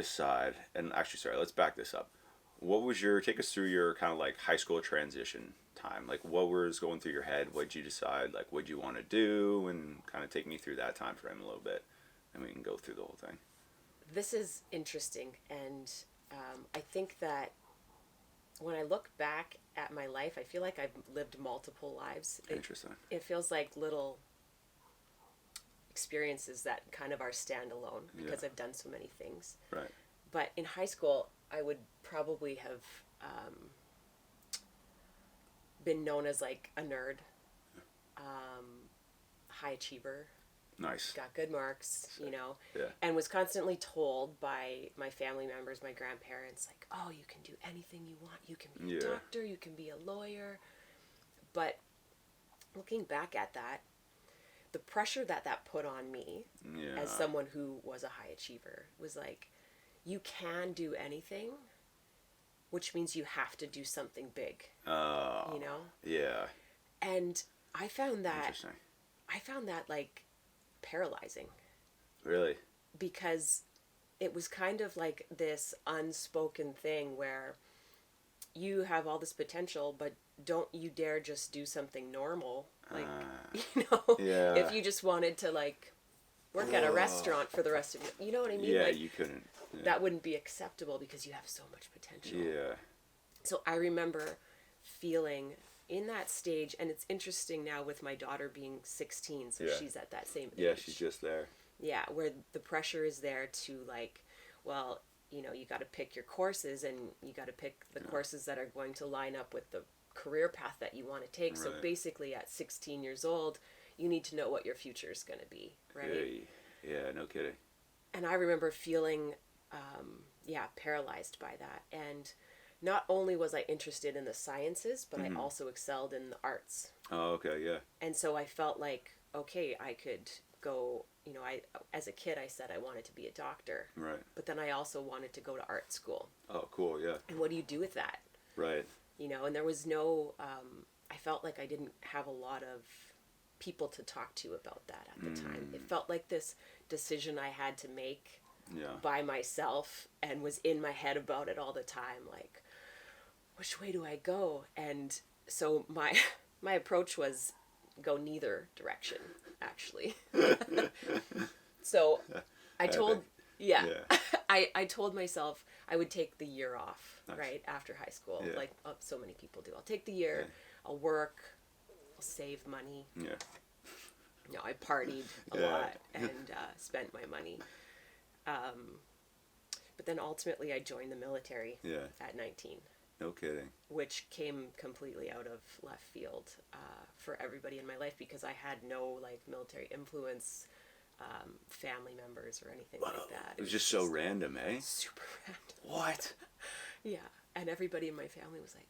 decide, and actually, sorry, let's back this up. Take us through your kind of like high school transition time. Like, what was going through your head? What did you decide? Like, what did you want to do? And kind of take me through that time frame a little bit, and we can go through the whole thing. This is interesting, and I think that when I look back at my life, I feel like I've lived multiple lives. Interesting. It feels like little experiences that kind of are standalone because I've done so many things. Right. But in high school, I would probably have been known as like a nerd, high achiever. Nice. Got good marks, you know, Yeah. and was constantly told by my family members, my grandparents, like, oh, you can do anything you want. You can be a doctor, you can be a lawyer. But looking back at that, the pressure that put on me as someone who was a high achiever was like, you can do anything, which means you have to do something big, you know? Yeah. And I found that like paralyzing. Really? Because it was kind of like this unspoken thing where you have all this potential, but don't you dare just do something normal. Like, you know, if you just wanted to like work at a restaurant for the rest of your, you know what I mean? Yeah, like, you couldn't. Yeah. That wouldn't be acceptable because you have so much potential. Yeah. So I remember feeling in that stage, and it's interesting now with my daughter being 16, so she's at that same age. Yeah, she's just there. Yeah, where the pressure is there to like, well, you know, you got to pick your courses, and you got to pick the courses that are going to line up with the career path that you want to take. Right. So basically at 16 years old, you need to know what your future is going to be, right? Yeah, no kidding. And I remember feeling, paralyzed by that. And not only was I interested in the sciences, but I also excelled in the arts. Oh, okay, yeah. And so I felt like, okay, I could go, you know, as a kid I said I wanted to be a doctor. Right. But then I also wanted to go to art school. Oh, cool, yeah. And what do you do with that? Right. You know, and there was no, I felt like I didn't have a lot of people to talk to about that at the time. It felt like this decision I had to make by myself, and was in my head about it all the time, like, which way do I go? And so my approach was go neither direction, actually. So I told I told myself I would take the year off, right, after high school, like so many people do. I'll take the year, I'll work, I'll save money. Yeah. You know, I partied a lot and spent my money. But then ultimately I joined the military at 19. No kidding. Which came completely out of left field for everybody in my life, because I had no like military influence, family members or anything like that. It was just so random, eh? Super random. What? Yeah. And everybody in my family was like,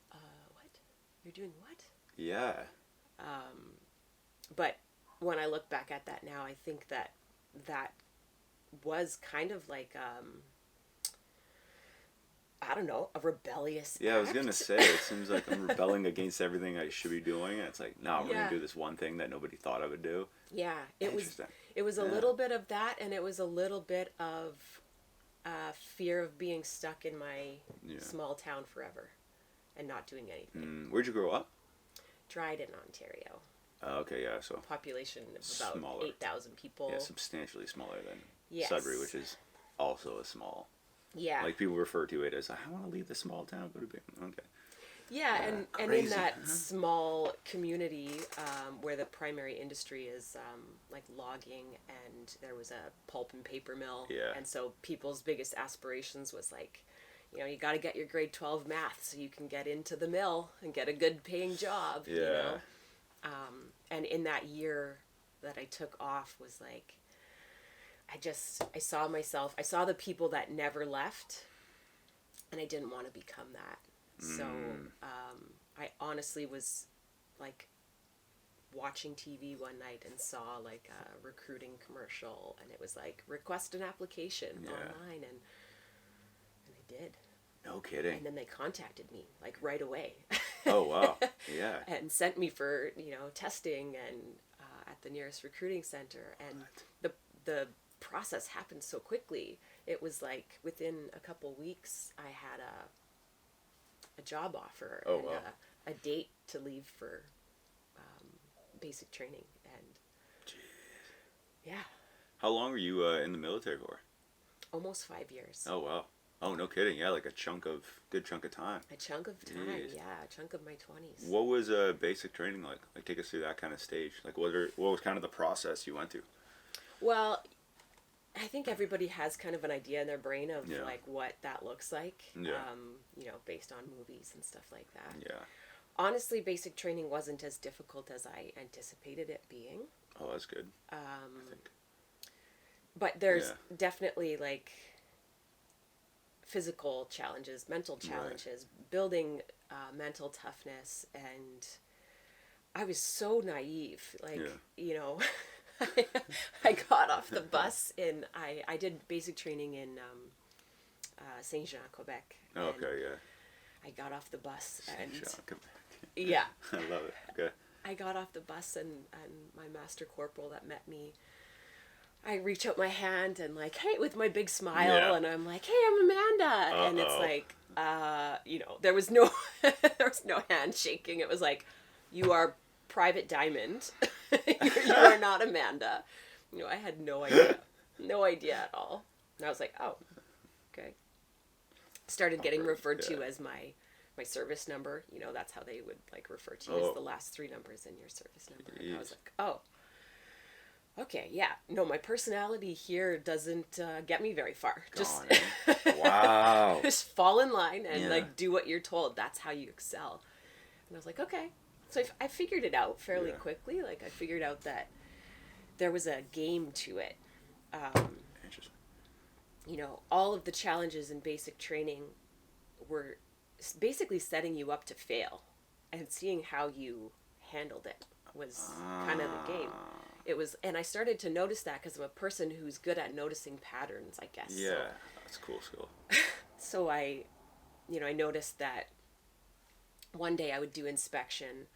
what? You're doing what? Yeah. But when I look back at that now, I think that was kind of like, I don't know, a rebellious act. I was going to say, it seems like I'm rebelling against everything I should be doing. And it's like, no, we're going to do this one thing that nobody thought I would do. Yeah, it was a little bit of that, and it was a little bit of fear of being stuck in my small town forever and not doing anything. Where'd you grow up? Dryden, Ontario. Okay, yeah, so population of about 8,000 people. Yeah, substantially smaller than Sudbury, which is also a small. Yeah. Like people refer to it as, I want to leave the small town, go to big. Okay. Yeah, and in that small community where the primary industry is like logging, and there was a pulp and paper mill. Yeah. And so people's biggest aspirations was like, you know, you got to get your grade 12 math so you can get into the mill and get a good paying job. Yeah. You know? And in that year that I took off was like, I saw myself, I saw the people that never left, and I didn't want to become that. So I honestly was like watching TV one night and saw like a recruiting commercial, and it was like, request an application online, and I did. No kidding. And then they contacted me like right away. Oh wow. Yeah. And sent me for, you know, testing and at the nearest recruiting center, and the process happened so quickly. it was like within a couple weeks, I had a job offer Oh, and wow. a date to leave for basic training. And yeah, How long were you in the military for? almost 5 years. Oh, wow. Oh, no kidding. Yeah, like good chunk of time. A chunk of time, Jeez. yeah, a chunk of my 20s. What was basic training like? Like, take us through that kind of stage. Like, what was kind of the process you went through? Well, I think everybody has kind of an idea in their brain of Yeah. like what that looks like, Yeah. you know, based on movies and stuff like that. Yeah. Honestly, basic training wasn't as difficult as I anticipated it being. Oh, that's good. I think. But there's definitely like physical challenges, mental challenges, building mental toughness. And I was so naive. Like, you know, I got off the bus I did basic training in Saint Jean, Quebec. Oh, okay, yeah. I got off the bus and Quebec. yeah. I love it. Okay. I got off the bus and my master corporal that met me, I reach out my hand and like, hey, with my big smile, and I'm like, hey, I'm Amanda. And it's like, you know, there was no hand shaking. It was like, you are Private Diamond. You are not Amanda. You know, I had no idea at all. And I was like, oh, okay. Started getting referred to as my service number. You know, that's how they would like refer to you, as the last 3 numbers in your service number. And I was like, oh, okay, yeah. No, my personality here doesn't get me very far. Just wow. Just fall in line and like do what you're told. That's how you excel. And I was like, okay. So I figured it out fairly quickly. Like I figured out that there was a game to it. Interesting. You know, all of the challenges in basic training were basically setting you up to fail, and seeing how you handled it was kind of the game. It was, and I started to notice that because I'm a person who's good at noticing patterns, I guess. Yeah, that's a cool skill. So I noticed that one day I would do inspection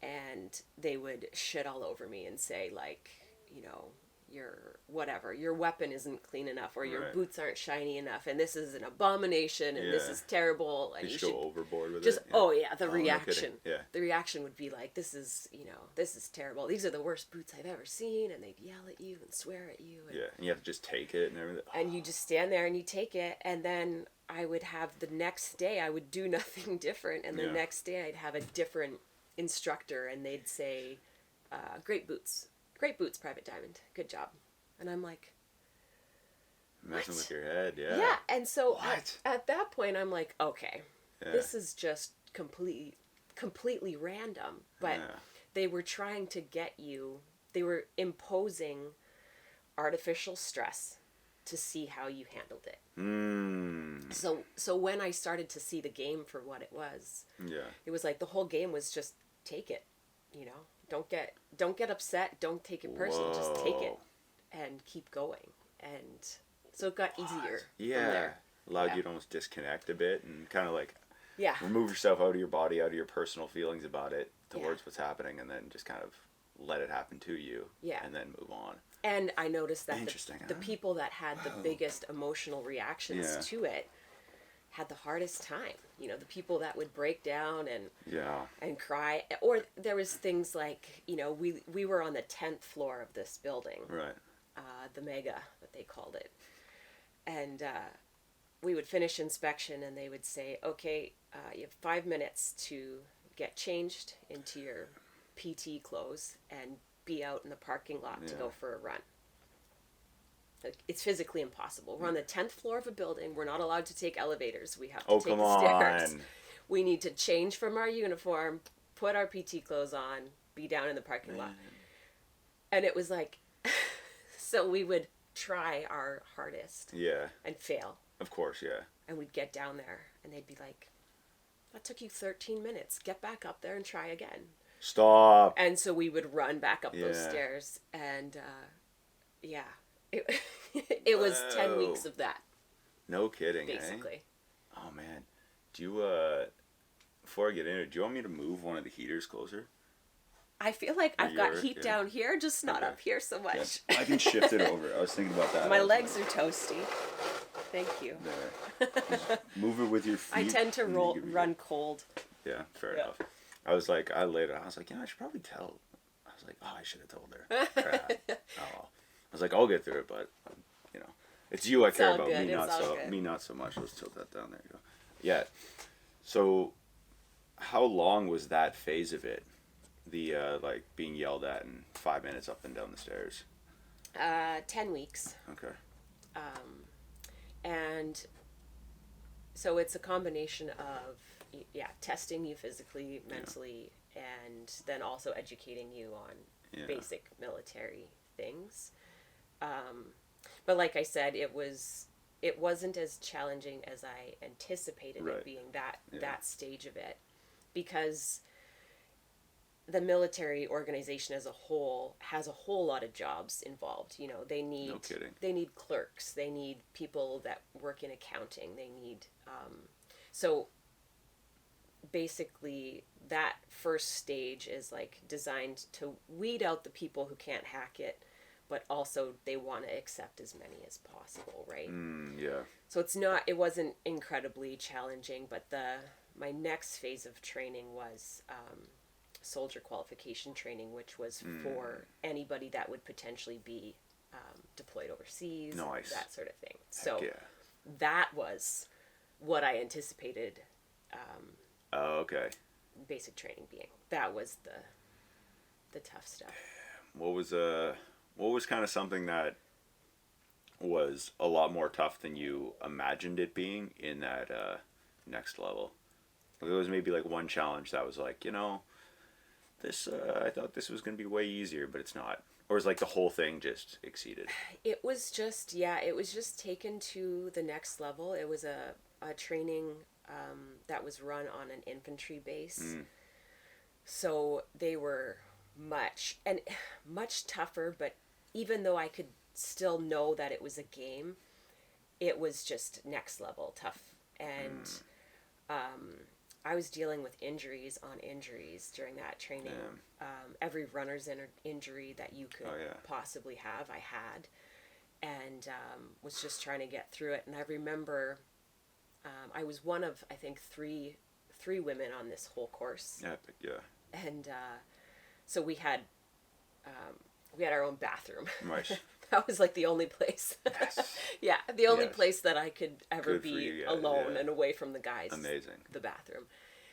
and they would shit all over me and say like, you know, your weapon isn't clean enough, or your boots aren't shiny enough, and this is an abomination, and this is terrible, and you should go overboard with it. The reaction. No, the reaction would be like, this is terrible. These are the worst boots I've ever seen, and they'd yell at you and swear at you. And, and you have to just take it and everything. And you just stand there and you take it, and then I would have the next day I would do nothing different, and the next day I'd have a different instructor, and they'd say, great boots, Private Diamond, good job. And I'm like, messing with your head, yeah. And so at that point I'm like, okay, this is just completely random. But they were trying to get you, they were imposing artificial stress to see how you handled it. So when I started to see the game for what it was, it was like the whole game was just take it, you know. Don't get upset. Don't take it personal. Just take it and keep going. And so it got easier. Yeah. From there. Allowed you to almost disconnect a bit and kind of like Yeah. remove yourself out of your body, out of your personal feelings about it towards what's happening, and then just kind of let it happen to you. Yeah. And then move on. And I noticed that the huh? people that had the biggest emotional reactions to it had the hardest time. You know, the people that would break down and cry. Or there was things like, you know, we were on the 10th floor of this building. Right. The mega, that they called it. And we would finish inspection and they would say, okay, you have 5 minutes to get changed into your PT clothes and be out in the parking lot to go for a run. It's physically impossible. We're on the 10th floor of a building. We're not allowed to take elevators. We have to take the stairs. We need to change from our uniform, put our PT clothes on, be down in the parking lot. And it was like, so we would try our hardest. And fail. Of course, And we'd get down there and they'd be like, that took you 13 minutes. Get back up there and try again. Stop. And so we would run back up those stairs and it was 10 weeks of that. No kidding, basically. Oh, man. Do you, before I get into it, do you want me to move one of the heaters closer? I feel like I've got heat down here, just not up here so much. Yeah. I can shift it over. I was thinking about that. My legs are toasty. Thank you. There. Move it with your feet. I tend to run cold. Yeah, fair enough. I was like, I laid it. I was like, I should probably tell. I was like, I should have told her. Crap. I was like, I'll get through it, but it's you I care about. Me not so much. Let's tilt that down. There you go. Yeah. So, how long was that phase of it? The like being yelled at in 5 minutes up and down the stairs. 10 weeks. Okay. And so it's a combination of testing you physically, mentally, and then also educating you on basic military things. But like I said, it wasn't as challenging as I anticipated it being that stage of it, because the military organization as a whole has a whole lot of jobs involved. They need they need clerks, they need people that work in accounting, they need so basically that first stage is like designed to weed out the people who can't hack it, but also they want to accept as many as possible, right? So it wasn't incredibly challenging, but my next phase of training was soldier qualification training, which was for anybody that would potentially be deployed overseas, that sort of thing. So that was what I anticipated basic training being. That was the tough stuff. What was kind of something that was a lot more tough than you imagined it being in that next level? There was maybe like one challenge that was like, this I thought this was going to be way easier, but it's not. Or is like the whole thing just exceeded? It was just taken to the next level. It was a training that was run on an infantry base. So they were much tougher, but even though I could still know that it was a game, it was just next level tough. And I was dealing with injuries on injuries during that training. Every runner's injury that you could possibly have, I had, and was just trying to get through it. And I remember I was one of, I think, three women on this whole course. And so we had our own bathroom. Nice. That was like the only place. Yes. The only place that I could ever be alone and away from the guys. Amazing. The bathroom.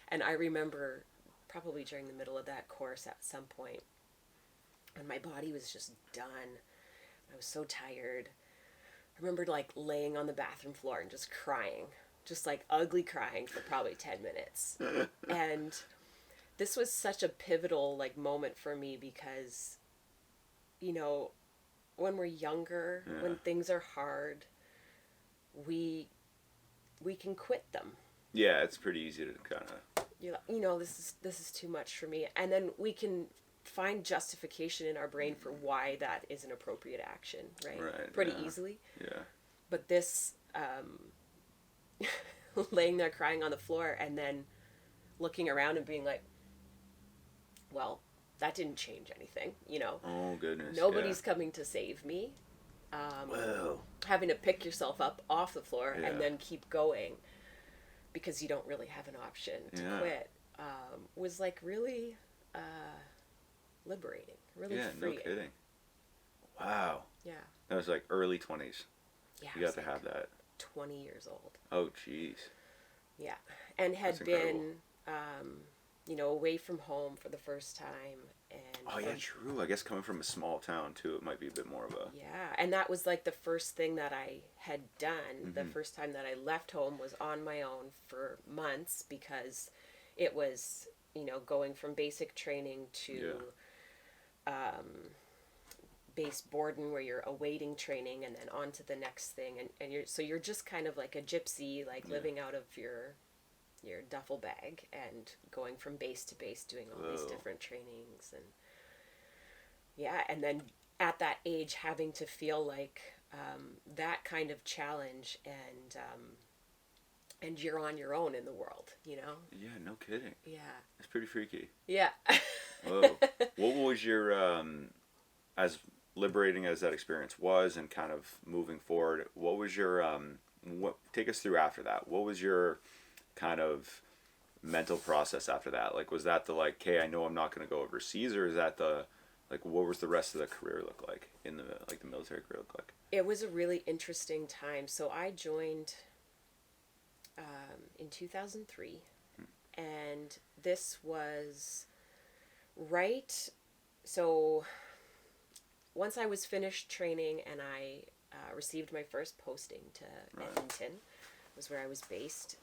And I remember probably during the middle of that course at some point, and my body was just done. I was so tired. I remember like laying on the bathroom floor and just crying, just like ugly crying for probably 10 minutes. And this was such a pivotal like moment for me because, when we're younger, when things are hard, we can quit them. Yeah, it's pretty easy to kind of... this is too much for me. And then we can find justification in our brain for why that is an appropriate action, right? Pretty easily. Yeah. But this, laying there crying on the floor and then looking around and being like, well, that didn't change anything, Oh, goodness. Nobody's coming to save me. Having to pick yourself up off the floor and then keep going because you don't really have an option to quit was like really liberating, really freeing. No kidding. Wow. Yeah. That was like early 20s. Yeah. You got to have that. 20 years old. Oh, jeez. Yeah. And had been, away from home for the first time. And true. I guess coming from a small town, too, it might be a bit more of a... Yeah, and that was like the first thing that I had done. The first time that I left home was on my own for months because it was, going from basic training to base Borden where you're awaiting training and then on to the next thing. And you're just kind of like a gypsy, like living out of your duffel bag and going from base to base doing all these different trainings and then at that age having to feel like that kind of challenge and you're on your own in the world, Yeah, no kidding. Yeah. It's pretty freaky. Yeah. Whoa. What was your as liberating as that experience was, and kind of moving forward? What was your what? Take us through after that. What was your kind of mental process after that? Like, was that the like, hey, I know I'm not going to go overseas, or is that the like, what was the rest of the career look like in the like the military career look like? It was a really interesting time. So I joined in 2003, and this was right. So once I was finished training and I received my first posting to Edmonton, was where I was based.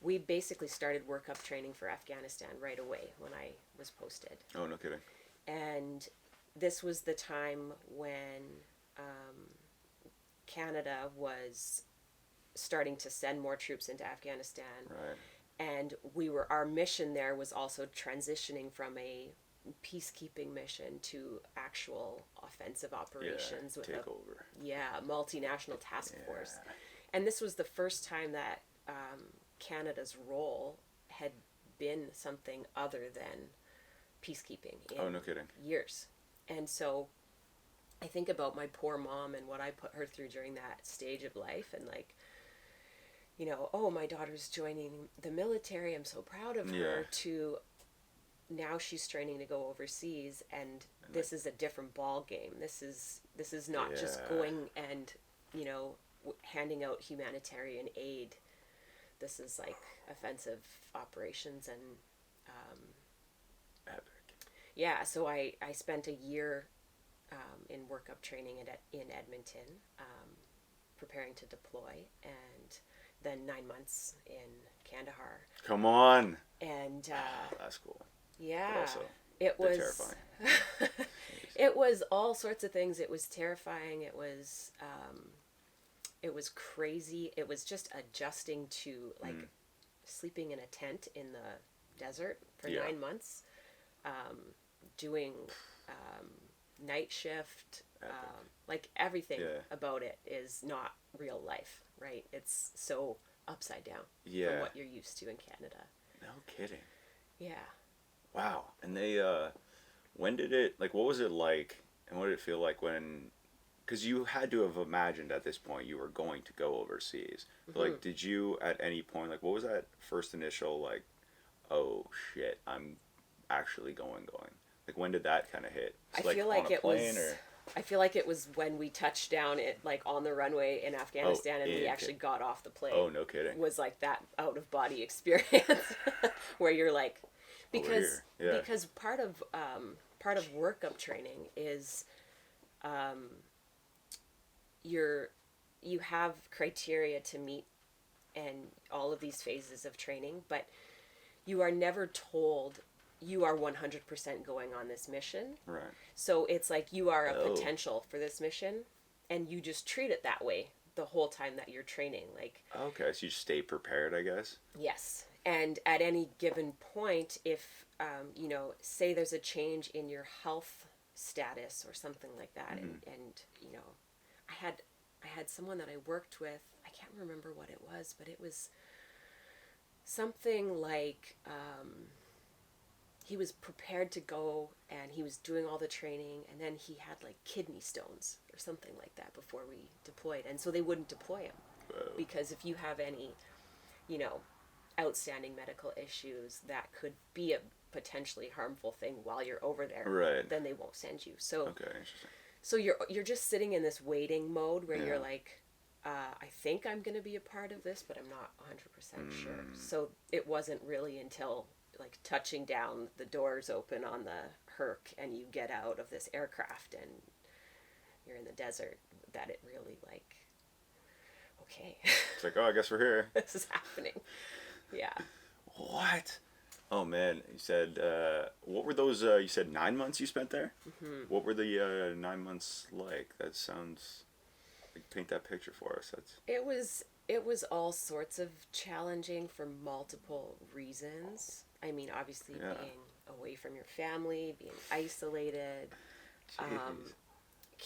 We basically started workup training for Afghanistan right away when I was posted. Oh, no kidding. And this was the time when Canada was starting to send more troops into Afghanistan. Right. And our mission there was also transitioning from a peacekeeping mission to actual offensive operations with a multinational task force. And this was the first time that Canada's role had been something other than peacekeeping in no kidding. years. And so I think about my poor mom and what I put her through during that stage of life, and like, you know, oh, my daughter's joining the military, I'm so proud of her, to now she's training to go overseas, and this is a different ball game. This is not just going and, you know, handing out humanitarian aid. This is like offensive operations. And epic. Yeah, so I spent a year in workup training in Edmonton, preparing to deploy, and then 9 months in Kandahar. Come on. And that's cool. Yeah, but also, it was terrifying. It was all sorts of things. It was terrifying. It was crazy. It was just adjusting to like sleeping in a tent in the desert for 9 months, doing night shift. Like everything about it is not real life, right? It's so upside down from what you're used to in Canada. No kidding. Yeah. Wow. And they, when did it, like, what was it like, and what did it feel like when, because you had to have imagined at this point you were going to go overseas. But, like, did you at any point, like, what was that first initial, like, oh, shit, I'm actually going? Like, when did that kind of hit? I feel like it was when we touched down like on the runway in Afghanistan, and we actually got off the plane. Oh, no kidding. Was like that out of body experience where you're like, because part of workup training is you have criteria to meet and all of these phases of training, but you are never told you are 100% going on this mission. Right. So it's like you are a potential for this mission, and you just treat it that way the whole time that you're training. Like, okay, so you stay prepared, I guess. Yes. And at any given point, if, you know, say there's a change in your health status or something like that, and you know, I had someone that I worked with, I can't remember what it was, but it was something like, he was prepared to go and he was doing all the training, and then he had like kidney stones or something like that before we deployed. And so they wouldn't deploy him. Whoa. Because if you have any, you know, outstanding medical issues that could be a potentially harmful thing while you're over there, then they won't send you. So, interesting. So you're just sitting in this waiting mode where you're like, I think I'm going to be a part of this, but I'm not 100% sure. So it wasn't really until like touching down, the doors open on the Herc, and you get out of this aircraft and you're in the desert, that it really like, okay. It's like, oh, I guess we're here. This is happening. Yeah. What? Oh man, you said, what were those, you said 9 months you spent there? Mm-hmm. What were the 9 months like? That sounds, like, paint that picture for us. It was all sorts of challenging for multiple reasons. I mean, obviously being away from your family, being isolated,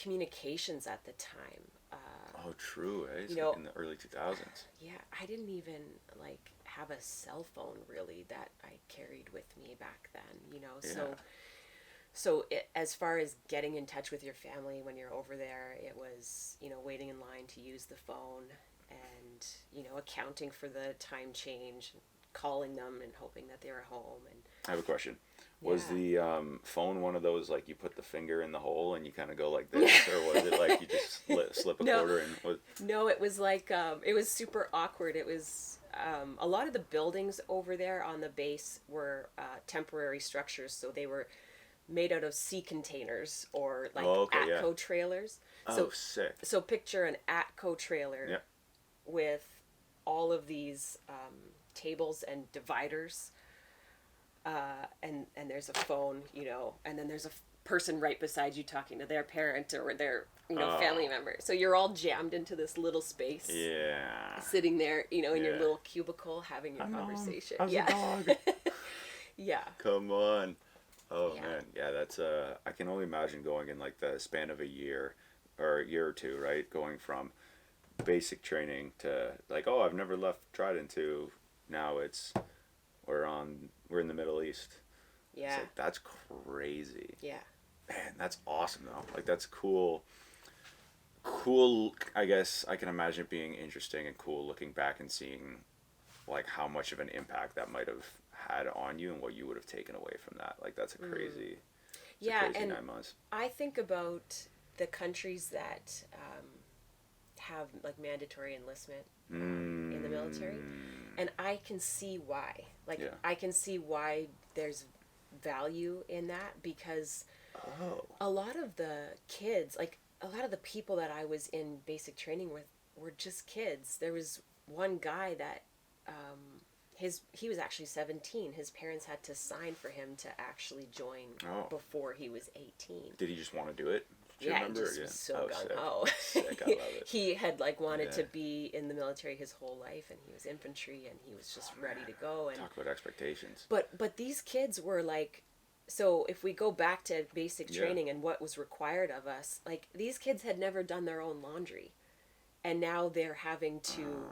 communications at the time. Oh, true, eh? It's You like know, in the early 2000s. yeah, I didn't even like have a cell phone really that I carried with me back then, you know. Yeah. So as far as getting in touch with your family when you're over there, it was, you know, waiting in line to use the phone and, you know, accounting for the time change, calling them and hoping that they were home. And I have a question. Was yeah. the phone one of those like you put the finger in the hole and you kind of go like this, or was it like you just slip a No, quarter in? no, it was like it was super awkward. It was a lot of the buildings over there on the base were temporary structures, so they were made out of sea containers or like Oh, okay, yeah. ATCO trailers. Oh, sick. So picture an ATCO trailer Yeah. with all of these tables and dividers, and there's a phone, you know, and then there's a person right beside you talking to their parent or their, you know, family member. So you're all jammed into this little space. Yeah. Sitting there, you know, in your Yeah. little cubicle having your conversation. How's yeah. the dog? Yeah. Come on. Oh Yeah. man, yeah, that's I can only imagine going in like the span of a year or a year or two, right? Going from basic training to like, oh, I've never left Trident to now we're in the Middle East. Yeah. It's like that's crazy. Yeah. Man, that's awesome though. Like that's cool. Cool, I guess I can imagine it being interesting and cool looking back and seeing like how much of an impact that might have had on you and what you would have taken away from that. Like that's a crazy, yeah, a crazy and 9 months. I think about the countries that have like mandatory enlistment in the military, and I can see why. Like Yeah. I can see why there's value in that because Oh. a lot of the kids, like a lot of the people that I was in basic training with were just kids. There was one guy that he was actually 17. His parents had to sign for him to actually join before he was 18. Did he just want to do it? Do you Yeah, remember? he just was so gung ho. Sick, I love it. He had like wanted Yeah. to be in the military his whole life, and he was infantry, and he was just ready to go. And Talk about expectations. but these kids were like, so if we go back to basic Yeah. training and what was required of us, like these kids had never done their own laundry, and now they're having to,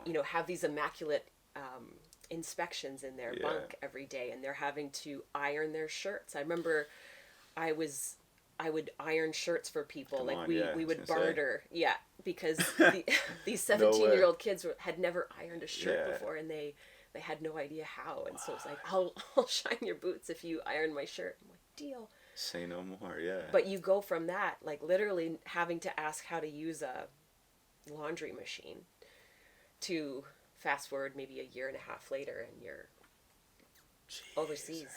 you know, have these immaculate inspections in their bunk every day, and they're having to iron their shirts. I remember I would iron shirts for people. Come like on, we would barter. Yeah, because these No 17-year-old kids had never ironed a shirt Yeah. before, and they had no idea how. And so it's like, I'll shine your boots if you iron my shirt. I'm like, deal. Say no more, yeah. But you go from that, like literally having to ask how to use a laundry machine, to fast forward maybe a year and a half later and you're overseas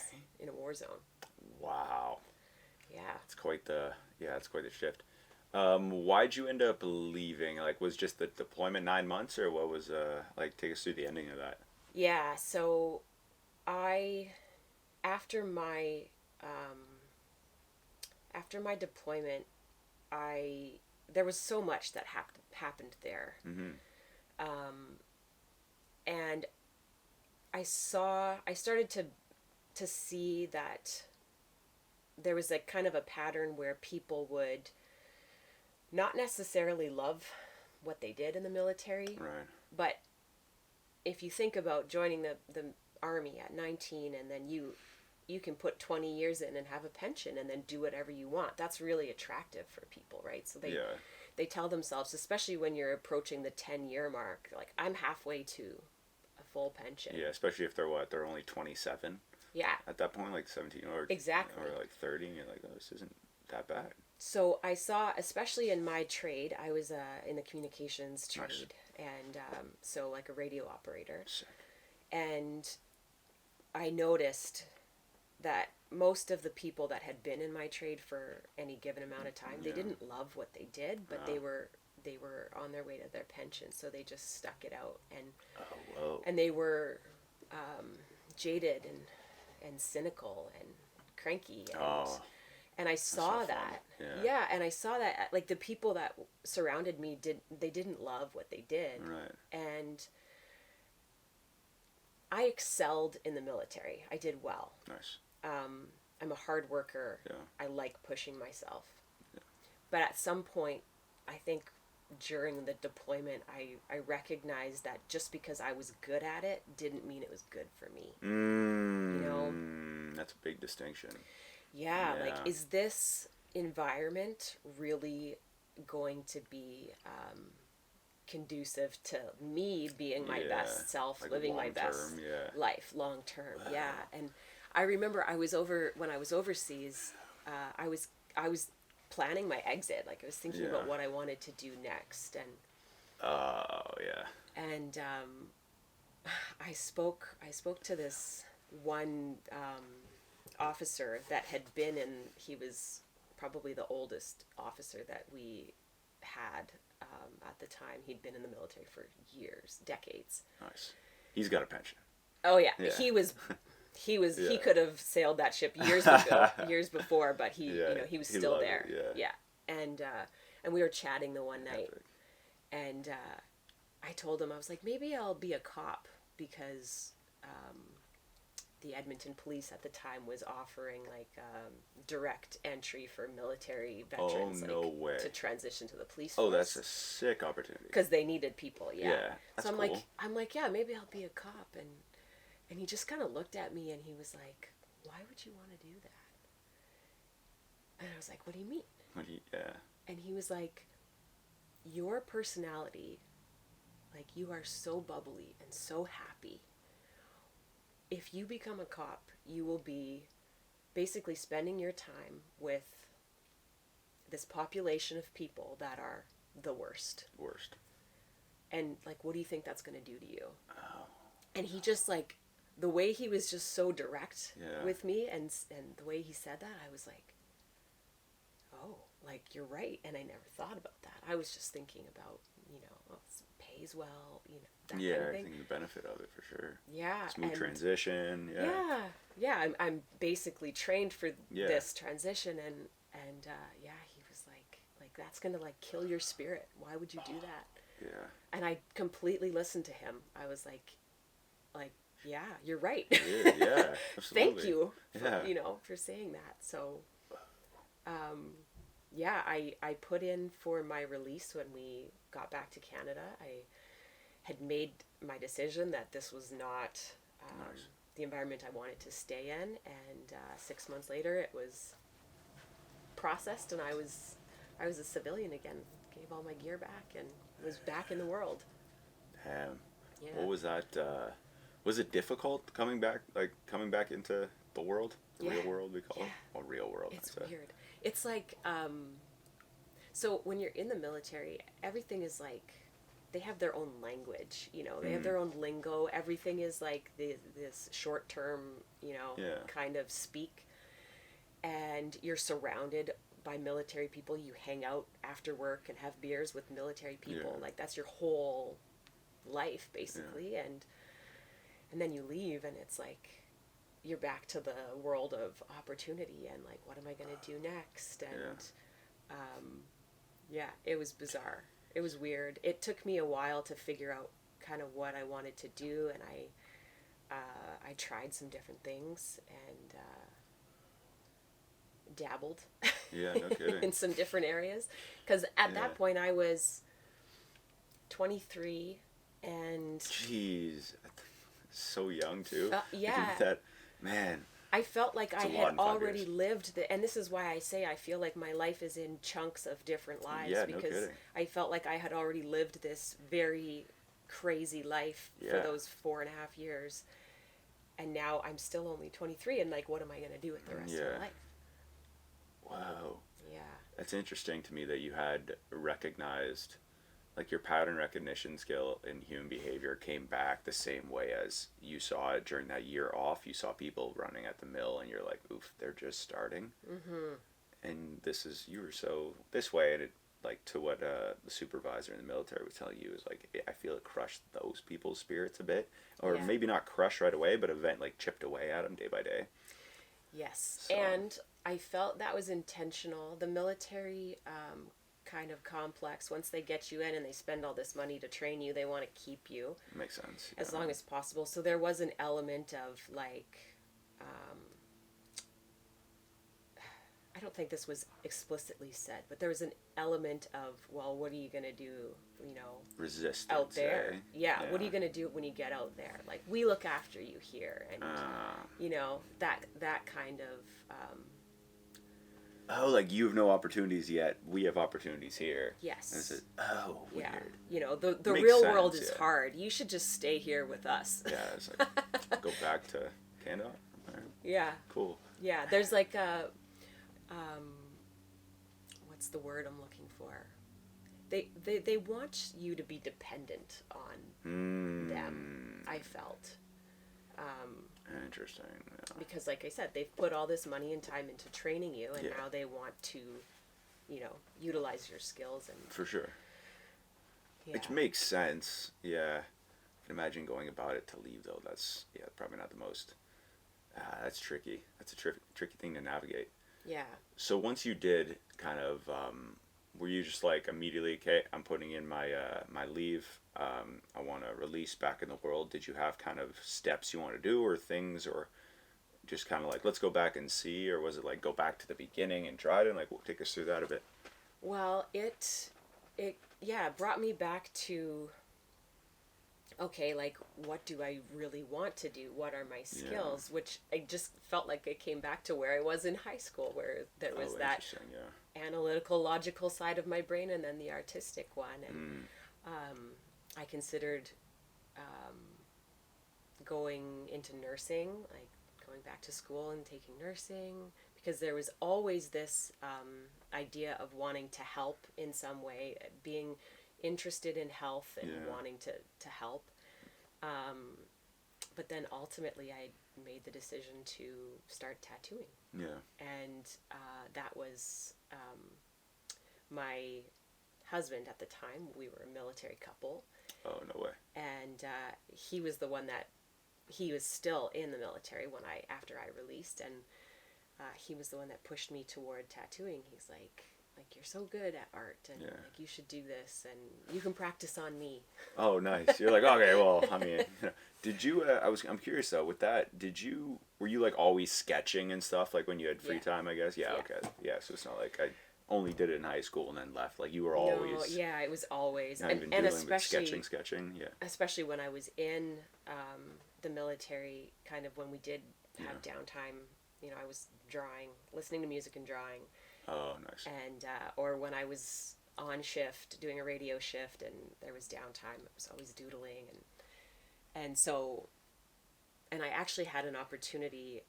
in a war zone. Wow. Yeah. It's quite the shift. Why'd you end up leaving? Like, was just the deployment 9 months, or what was like? Take us through the ending of that. Yeah. So, after my deployment, there was so much that happened there, and I started to see that there was a kind of a pattern where people would not necessarily love what they did in the military. Right. But if you think about joining the army at 19 and then you can put 20 years in and have a pension and then do whatever you want, that's really attractive for people, right? So they tell themselves, especially when you're approaching the 10-year mark, like I'm halfway to a full pension. Yeah, especially if they're only 27. Yeah. At that point, like 17 or Exactly. or like 30, and you're like, oh, this isn't that bad. So I saw, especially in my trade, I was in the communications trade, Nice. and so like a radio operator. Sick. And I noticed that most of the people that had been in my trade for any given amount of time, they didn't love what they did, but they were on their way to their pension, so they just stuck it out, and they were jaded and cynical and cranky, and I saw that. Yeah, and I saw that, like the people that surrounded me didn't love what they did. Right. And I excelled in the military. I did well. Nice. I'm a hard worker. Yeah. I like pushing myself. Yeah. But at some point, I think during the deployment, I recognized that just because I was good at it didn't mean it was good for me. You know? That's a big distinction. Yeah, like, is this environment really going to be conducive to me being my best self, like living my best life long term? Wow. Yeah. And I remember when I was overseas, I was planning my exit. Like, I was thinking about what I wanted to do next, and and I spoke to this one officer that had been in. He was probably the oldest officer that we had at the time. He'd been in the military for years, decades. Nice. He's got a pension. Oh yeah. He was he could have sailed that ship years ago, years before, but he he was still there. Yeah. And we were chatting the one night. Epic. And I told him, I was like, maybe I'll be a cop, because the Edmonton police at the time was offering like direct entry for military veterans to transition to the police force. Oh, that's a sick opportunity. Because they needed people, Yeah, that's so cool. I'm like, yeah, maybe I'll be a cop. And he just kind of looked at me and he was like, why would you want to do that? And I was like, what do you mean? And he was like, your personality, like, you are so bubbly and so happy. If you become a cop, you will be basically spending your time with this population of people that are the worst. And, like, what do you think that's going to do to you? Oh. And he just, like, the way he was just so direct with me, and the way he said that, I was like, oh, like, you're right. And I never thought about that. I was just thinking about, well, it pays well, that kind of thing. I think the benefit of it for sure. Yeah. Smooth transition. Yeah. I'm basically trained for this transition, and he was like, that's gonna, like, kill your spirit. Why would you do that? Yeah. And I completely listened to him. I was like, yeah, you're right. Yeah, absolutely. Thank you for, for saying that. So, I put in for my release when we got back to Canada. I had made my decision that this was not the environment I wanted to stay in, and 6 months later it was processed, and I was a civilian again. Gave all my gear back and was back in the world. Damn. Yeah. What was that? Was it difficult coming back into the world, the real world we call it? Well, real world. It's weird. It's like, so when you're in the military, everything is like, they have their own language, they have their own lingo. Everything is like this short-term, kind of speak. And you're surrounded by military people. You hang out after work and have beers with military people. Like, that's your whole life, basically. And then you leave, and it's like, you're back to the world of opportunity, and like, what am I going to do next? And it was bizarre. It was weird. It took me a while to figure out kind of what I wanted to do, and I tried some different things and dabbled no kidding. in some different areas, because at that point I was 23, and jeez, so young too. That, man, I felt like I had already lived and this is why I say I feel like my life is in chunks of different lives, because I felt like I had already lived this very crazy life for those 4.5 years, and now I'm still only 23, and like, what am I going to do with the rest of my life? Wow. Yeah. That's interesting to me that you had recognized, like, your pattern recognition skill in human behavior came back the same way as you saw it during that year off. You saw people running at the mill, and you're like, oof, they're just starting. Mm-hmm. And you were so this way, and it, like, to what the supervisor in the military was telling you, is like, I feel it crushed those people's spirits a bit, or maybe not crushed right away, but chipped away at them day by day. Yes, so. And I felt that was intentional. The military kind of complex, once they get you in and they spend all this money to train you, they want to keep you. Makes sense. As long as possible. So there was an element of, like, I don't think this was explicitly said, but there was an element of, well, what are you going to do, resistance out there? Yeah, what are you going to do when you get out there? Like, we look after you here, and that kind of. Like you have no opportunities yet. We have opportunities here. Yes. And it's weird. Yeah. The Makes real sense, world is hard. You should just stay here with us. Yeah, it's like go back to Canada. Right. Yeah. Cool. Yeah, there's like a, what's the word I'm looking for? They want you to be dependent on them, I felt. Interesting. Yeah. Because, like I said, they've put all this money and time into training you, and now they want to, utilize your skills. And for sure. Yeah. Which makes sense. Yeah. I can imagine going about it to leave, though. That's, probably not the most... that's tricky. That's a tricky thing to navigate. Yeah. So once you did kind of... were you just like immediately, okay, I'm putting in my my leave, I want to release back in the world? Did you have kind of steps you want to do or things, or just kind of like, let's go back and see? Or was it like, go back to the beginning and try it? And like, take us through that a bit. Well, it brought me back to, okay, like, what do I really want to do? What are my skills? Which I just felt like I came back to where I was in high school, where there was that analytical, logical side of my brain, and then the artistic one. And I considered going into nursing, like going back to school and taking nursing, because there was always this idea of wanting to help in some way, being interested in health and wanting to help. But then ultimately I made the decision to start tattooing. Yeah. And that was my husband at the time. We were a military couple. Oh, no way. And he was the one that, he was still in the military after I released, and he was the one that pushed me toward tattooing. He's like, you're so good at art, and like, you should do this, and you can practice on me. Oh, nice. You're like, okay, well, I mean, did you? I'm curious though. With that, were you like always sketching and stuff, like when you had free time? I guess. Yeah. Okay. Yeah. So it's not like I only did it in high school and then left. Like you were always. No, yeah, it was always, not even and doing, especially sketching. Yeah. Especially when I was in the military, kind of when we did have downtime. I was drawing, listening to music and drawing. Oh, nice. And or when I was on shift, doing a radio shift, and there was downtime, I was always doodling, and so, and I actually had an opportunity.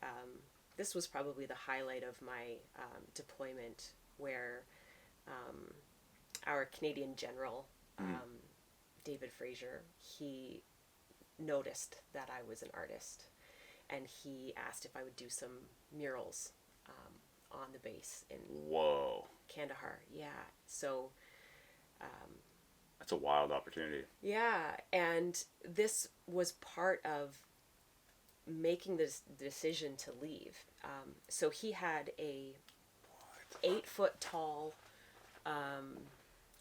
This was probably the highlight of my deployment, where our Canadian general, David Fraser, he noticed that I was an artist, and he asked if I would do some murals on the base in Kandahar. Yeah. So that's a wild opportunity. Yeah, and this was part of making this decision to leave. So he had a 8-foot tall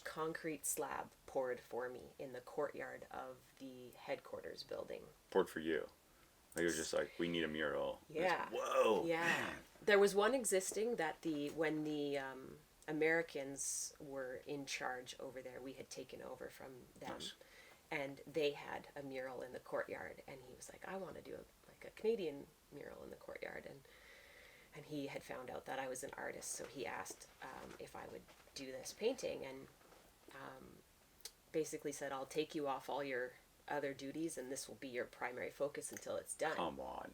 concrete slab poured for me in the courtyard of the headquarters building. Poured for you? Like, it was just like, we need a mural. Yeah. Whoa. Yeah. Man. There was one existing that when the Americans were in charge over there, we had taken over from them. Nice. And they had a mural in the courtyard, and he was like, I want to do a Canadian mural in the courtyard. And he had found out that I was an artist, so he asked if I would do this painting, and basically said, I'll take you off all your other duties, and this will be your primary focus until it's done. Come on.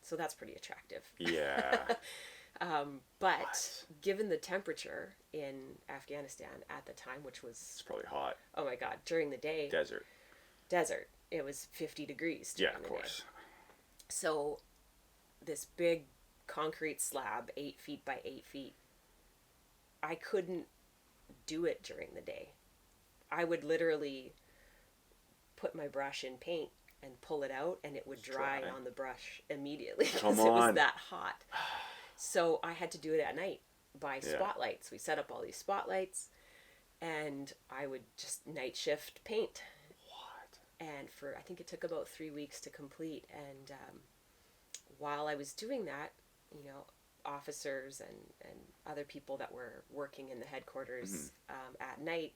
So that's pretty attractive. Yeah. But given the temperature in Afghanistan at the time, which was... It's probably hot. Oh my God. During the day... Desert. It was 50 degrees during the day. Yeah, of course. So this big concrete slab, 8 feet by 8 feet, I couldn't do it during the day. I would literally put my brush in paint and pull it out, and it would dry on the brush immediately because it was that hot. So I had to do it at night by spotlights. We set up all these spotlights, and I would just night shift paint. What? And I think it took about 3 weeks to complete. And while I was doing that, officers and other people that were working in the headquarters at night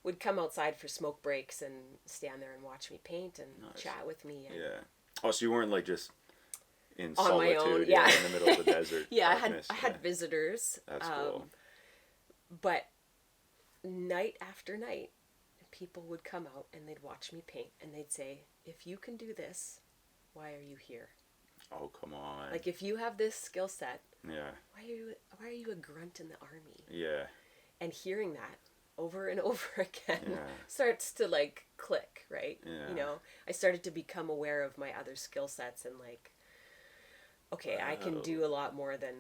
would come outside for smoke breaks and stand there and watch me paint and chat with me. And Oh, so you weren't like just in on solitude, my own, in the middle of the desert. I had visitors. That's cool. But night after night, people would come out and they'd watch me paint and they'd say, "If you can do this, why are you here?" Oh, come on. Like, if you have this skill set, yeah, why are you a grunt in the army? Yeah. And hearing that over and over again starts to like click, right? Yeah. You know, I started to become aware of my other skill sets and like, okay, I can do a lot more than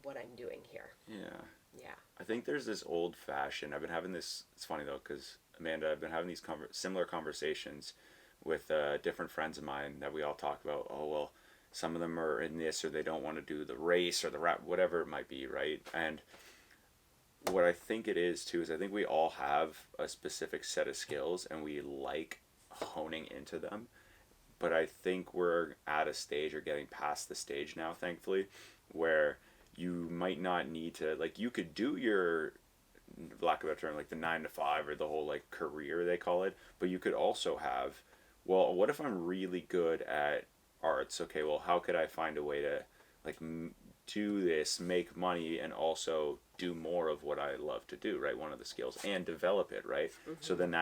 what I'm doing here. Yeah. Yeah. I think there's this old fashioned, I've been having this, it's funny though, because Amanda, I've been having these similar conversations with different friends of mine that we all talk about, oh, well, some of them are in this or they don't want to do the race or the rap, whatever it might be, right? And what I think it is too is I think we all have a specific set of skills and we like honing into them. But I think we're at a stage or getting past the stage now, thankfully, where you might not need to, like, you could do your, lack of a term, like the 9 to 5 or the whole like career they call it, but you could also have, well, what if I'm really good at arts? Okay, well, how could I find a way to like do this, make money, and also do more of what I love to do, right? One of the skills, and develop it, right? So then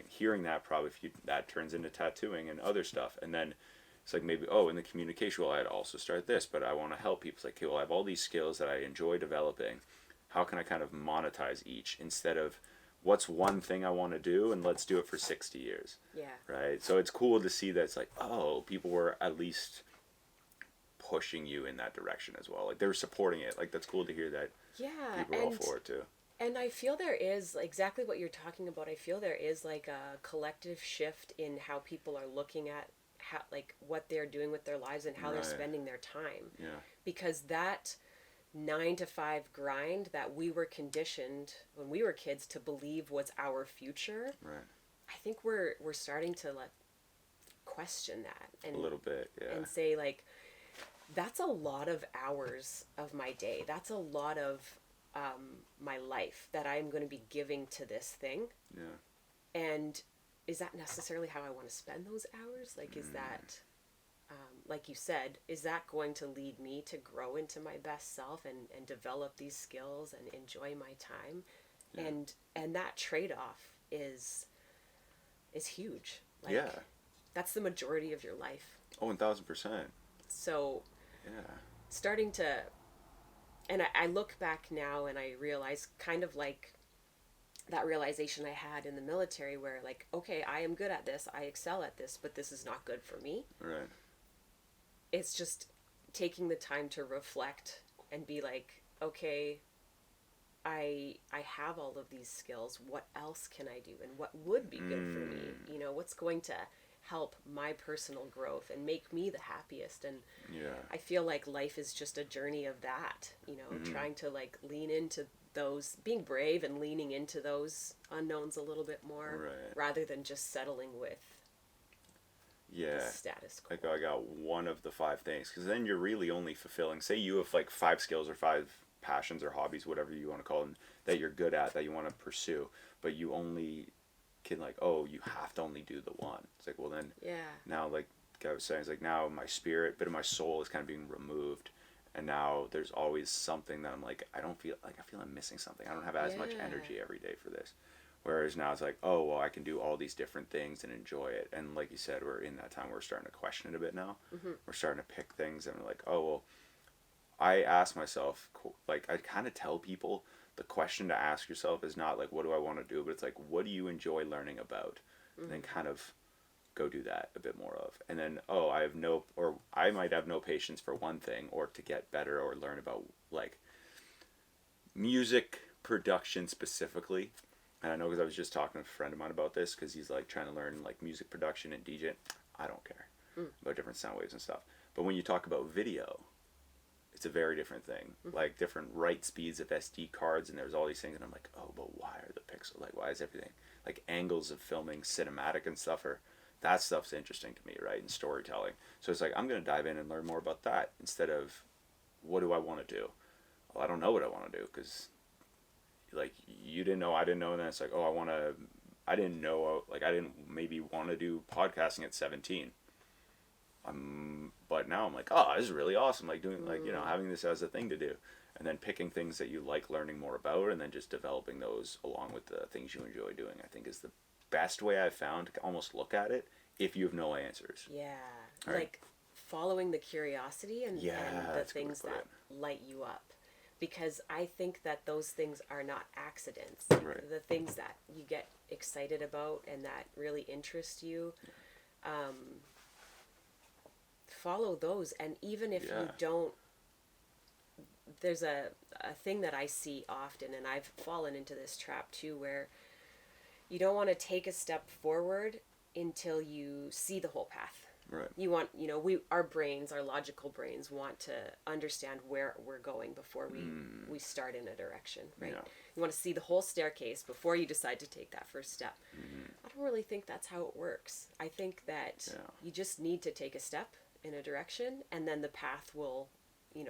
hearing that probably, that turns into tattooing and other stuff, and then it's like maybe, oh, in the communication, well, I'd also start this, but I want to help people. It's like, okay, well, I have all these skills that I enjoy developing. How can I kind of monetize each instead of what's one thing I want to do and let's do it for 60 years. Yeah. Right? So it's cool to see that it's like, oh, people were at least pushing you in that direction as well. Like, they were supporting it. Like, that's cool to hear that people are all for it too. And I feel there is exactly what you're talking about. I feel there is like a collective shift in how people are looking at how, like, what they're doing with their lives and how they're spending their time. Yeah. Because that 9 to 5 grind that we were conditioned when we were kids to believe was our future. Right. I think we're starting to like question that and a little bit, and say like, that's a lot of hours of my day. That's a lot of my life that I'm going to be giving to this thing. Yeah. And is that necessarily how I want to spend those hours? Like, is that, like you said, is that going to lead me to grow into my best self and develop these skills and enjoy my time? Yeah. And that trade-off is huge. Like, yeah. That's the majority of your life. Oh, 1,000%. So, yeah. Starting to, and I look back now and I realize kind of like that realization I had in the military where like, okay, I am good at this, I excel at this, but this is not good for me. Right. It's just taking the time to reflect and be like, okay, I have all of these skills. What else can I do? And what would be good for me? You know, what's going to help my personal growth and make me the happiest? And I feel like life is just a journey of that, you know, trying to like lean into those, being brave and leaning into those unknowns a little bit more rather than just settling with the status quo. Like, I got one of the 5 things, because then you're really only fulfilling, say you have like 5 skills or 5 passions or hobbies, whatever you want to call them, that you're good at, that you want to pursue, but you only can like, oh, you have to only do the one. It's like, well then, now, like I was saying, it's like now my spirit, bit of my soul is kind of being removed, and now there's always something that I'm like, I feel I'm missing something. I don't have as much energy every day for this. Whereas now it's like, oh, well, I can do all these different things and enjoy it. And like you said, we're in that time where we're starting to question it a bit now. We're starting to pick things and we're like, oh, well, I ask myself, like, I kind of tell people the question to ask yourself is not like, what do I want to do? But it's like, what do you enjoy learning about? And then kind of go do that a bit more of. And then, oh, I might have no patience for one thing, or to get better or learn about like music production specifically. And I know, because I was just talking to a friend of mine about this, because he's like trying to learn like music production and DJ. I don't care about different sound waves and stuff. But when you talk about video, it's a very different thing. Like different write speeds of SD cards, and there's all these things, and I'm like, oh, but why are the pixels, like, why is everything, like angles of filming cinematic and stuff, or that stuff's interesting to me, right? And storytelling. So it's like, I'm going to dive in and learn more about that instead of what do I want to do? Well, I don't know what I want to do, because like you didn't know, I didn't know, and then it's like, oh, I didn't know, like I didn't maybe want to do podcasting at 17. But now I'm like, oh, this is really awesome, like doing, like, having this as a thing to do, and then picking things that you like learning more about, and then just developing those along with the things you enjoy doing, I think is the best way I've found to almost look at it if you have no answers. Yeah. Right. Like following the curiosity and the things that light you up. Because I think that those things are not accidents. Right. The things that you get excited about and that really interest you, follow those. And even if you don't, there's a thing that I see often, and I've fallen into this trap too, where you don't want to take a step forward until you see the whole path. Right. You want, our logical brains want to understand where we're going before we start in a direction, right? Yeah. You want to see the whole staircase before you decide to take that first step. Mm-hmm. I don't really think that's how it works. I think that you just need to take a step in a direction, and then the path will,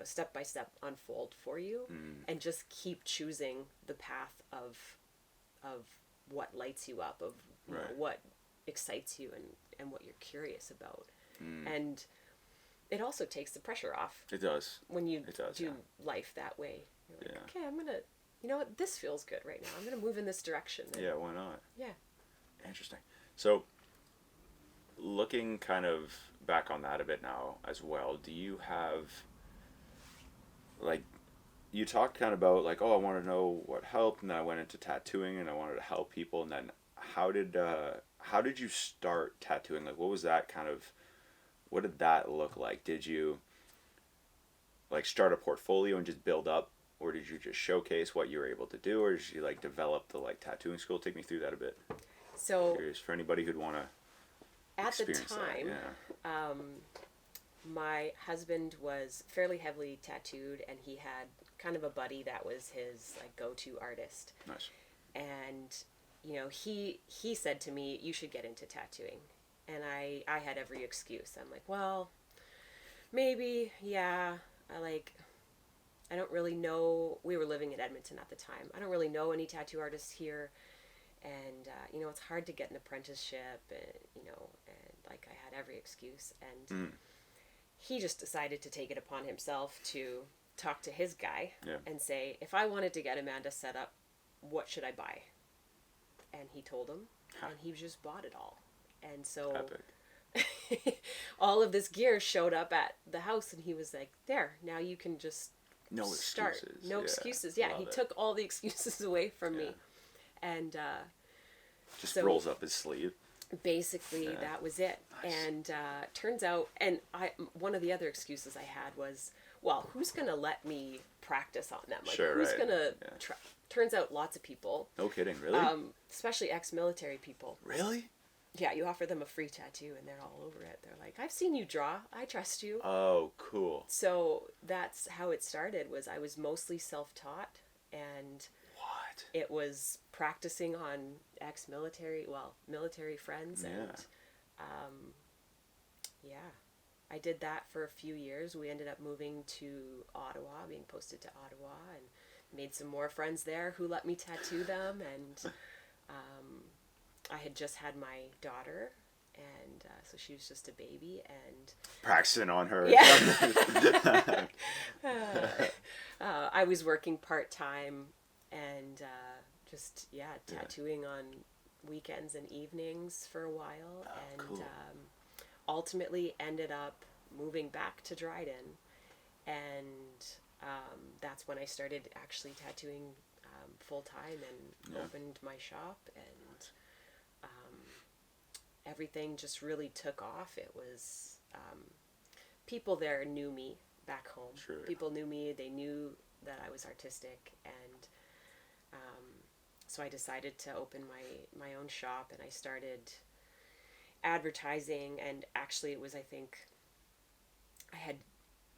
step by step unfold for you, and just keep choosing the path of what lights you up, of what excites you and what you're curious about. And it also takes the pressure off. It does. When you do life that way. You're like, okay, I'm going to, what, this feels good right now. I'm going to move in this direction. Yeah, why not? Yeah. Interesting. So, looking kind of back on that a bit now as well, do you have, like, you talked kind of about, like, oh, I want to know what helped, and then I went into tattooing, and I wanted to help people, and then how did you start tattooing? Like, what was that kind of, what did that look like? Did you, like, start a portfolio and just build up, or did you just showcase what you were able to do, or did you, like, develop the, like, tattooing school? Take me through that a bit. So, I'm curious for anybody who'd want to experience that. At the time, my husband was fairly heavily tattooed, and he had kind of a buddy that was his, like, go-to artist. Nice. And he said to me, you should get into tattooing. And I had every excuse. I'm like, well, maybe, yeah. I don't really know. We were living in Edmonton at the time. I don't really know any tattoo artists here. And, it's hard to get an apprenticeship. And, like, I had every excuse. And he just decided to take it upon himself to talk to his guy and say, if I wanted to get Amanda set up, what should I buy? And he told him, and he just bought it all. And so all of this gear showed up at the house, and he was like, there, now you can just start. Excuses. No excuses. Yeah, he took all the excuses away from me. And just rolls up his sleeve. Basically, that was it. Nice. And turns out, and one of the other excuses I had was, well, who's going to let me practice on them? Like, who's going to turns out lots of people. No kidding, really? Especially ex-military people. Really? Yeah, you offer them a free tattoo and they're all over it. They're like, I've seen you draw. I trust you. Oh, cool. So that's how it started. Was I was mostly self-taught, and it was practicing on military friends. And I did that for a few years. We ended up moving to Ottawa, being posted to Ottawa, and made some more friends there who let me tattoo them. And I had just had my daughter, and so she was just a baby, and practicing on her. Yeah. I was working part-time, and tattooing on weekends and evenings for a while. Cool. Ultimately ended up moving back to Dryden, and that's when I started actually tattooing full-time and opened my shop, and everything just really took off. It was people there knew me back home. Sure. People knew me. They knew that I was artistic, and so I decided to open my own shop, and I started advertising. And actually it was, I think I had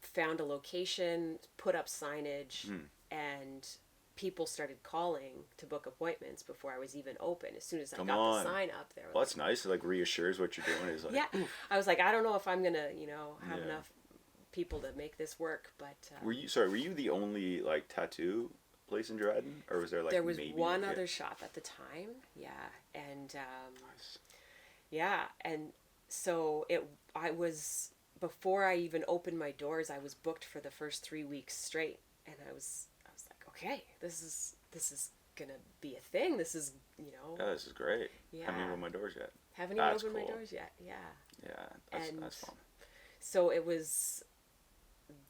found a location, put up signage, and people started calling to book appointments before I was even open. As soon as I got the sign up there. Well, that's nice. It like reassures what you're doing. Is like, yeah. oof. I was like, I don't know if I'm gonna, have enough people to make this work, but were you the only like tattoo place in Dryden, or was there like there was maybe one other shop at the time, and nice. yeah, and so I was, before I even opened my doors, I was booked for the first 3 weeks straight, and I was like, okay, this is gonna be a thing. This is, Yeah, this is great. Yeah. Haven't even opened my doors yet. Haven't even opened my doors yet. Yeah. Yeah, that's fun. So it was,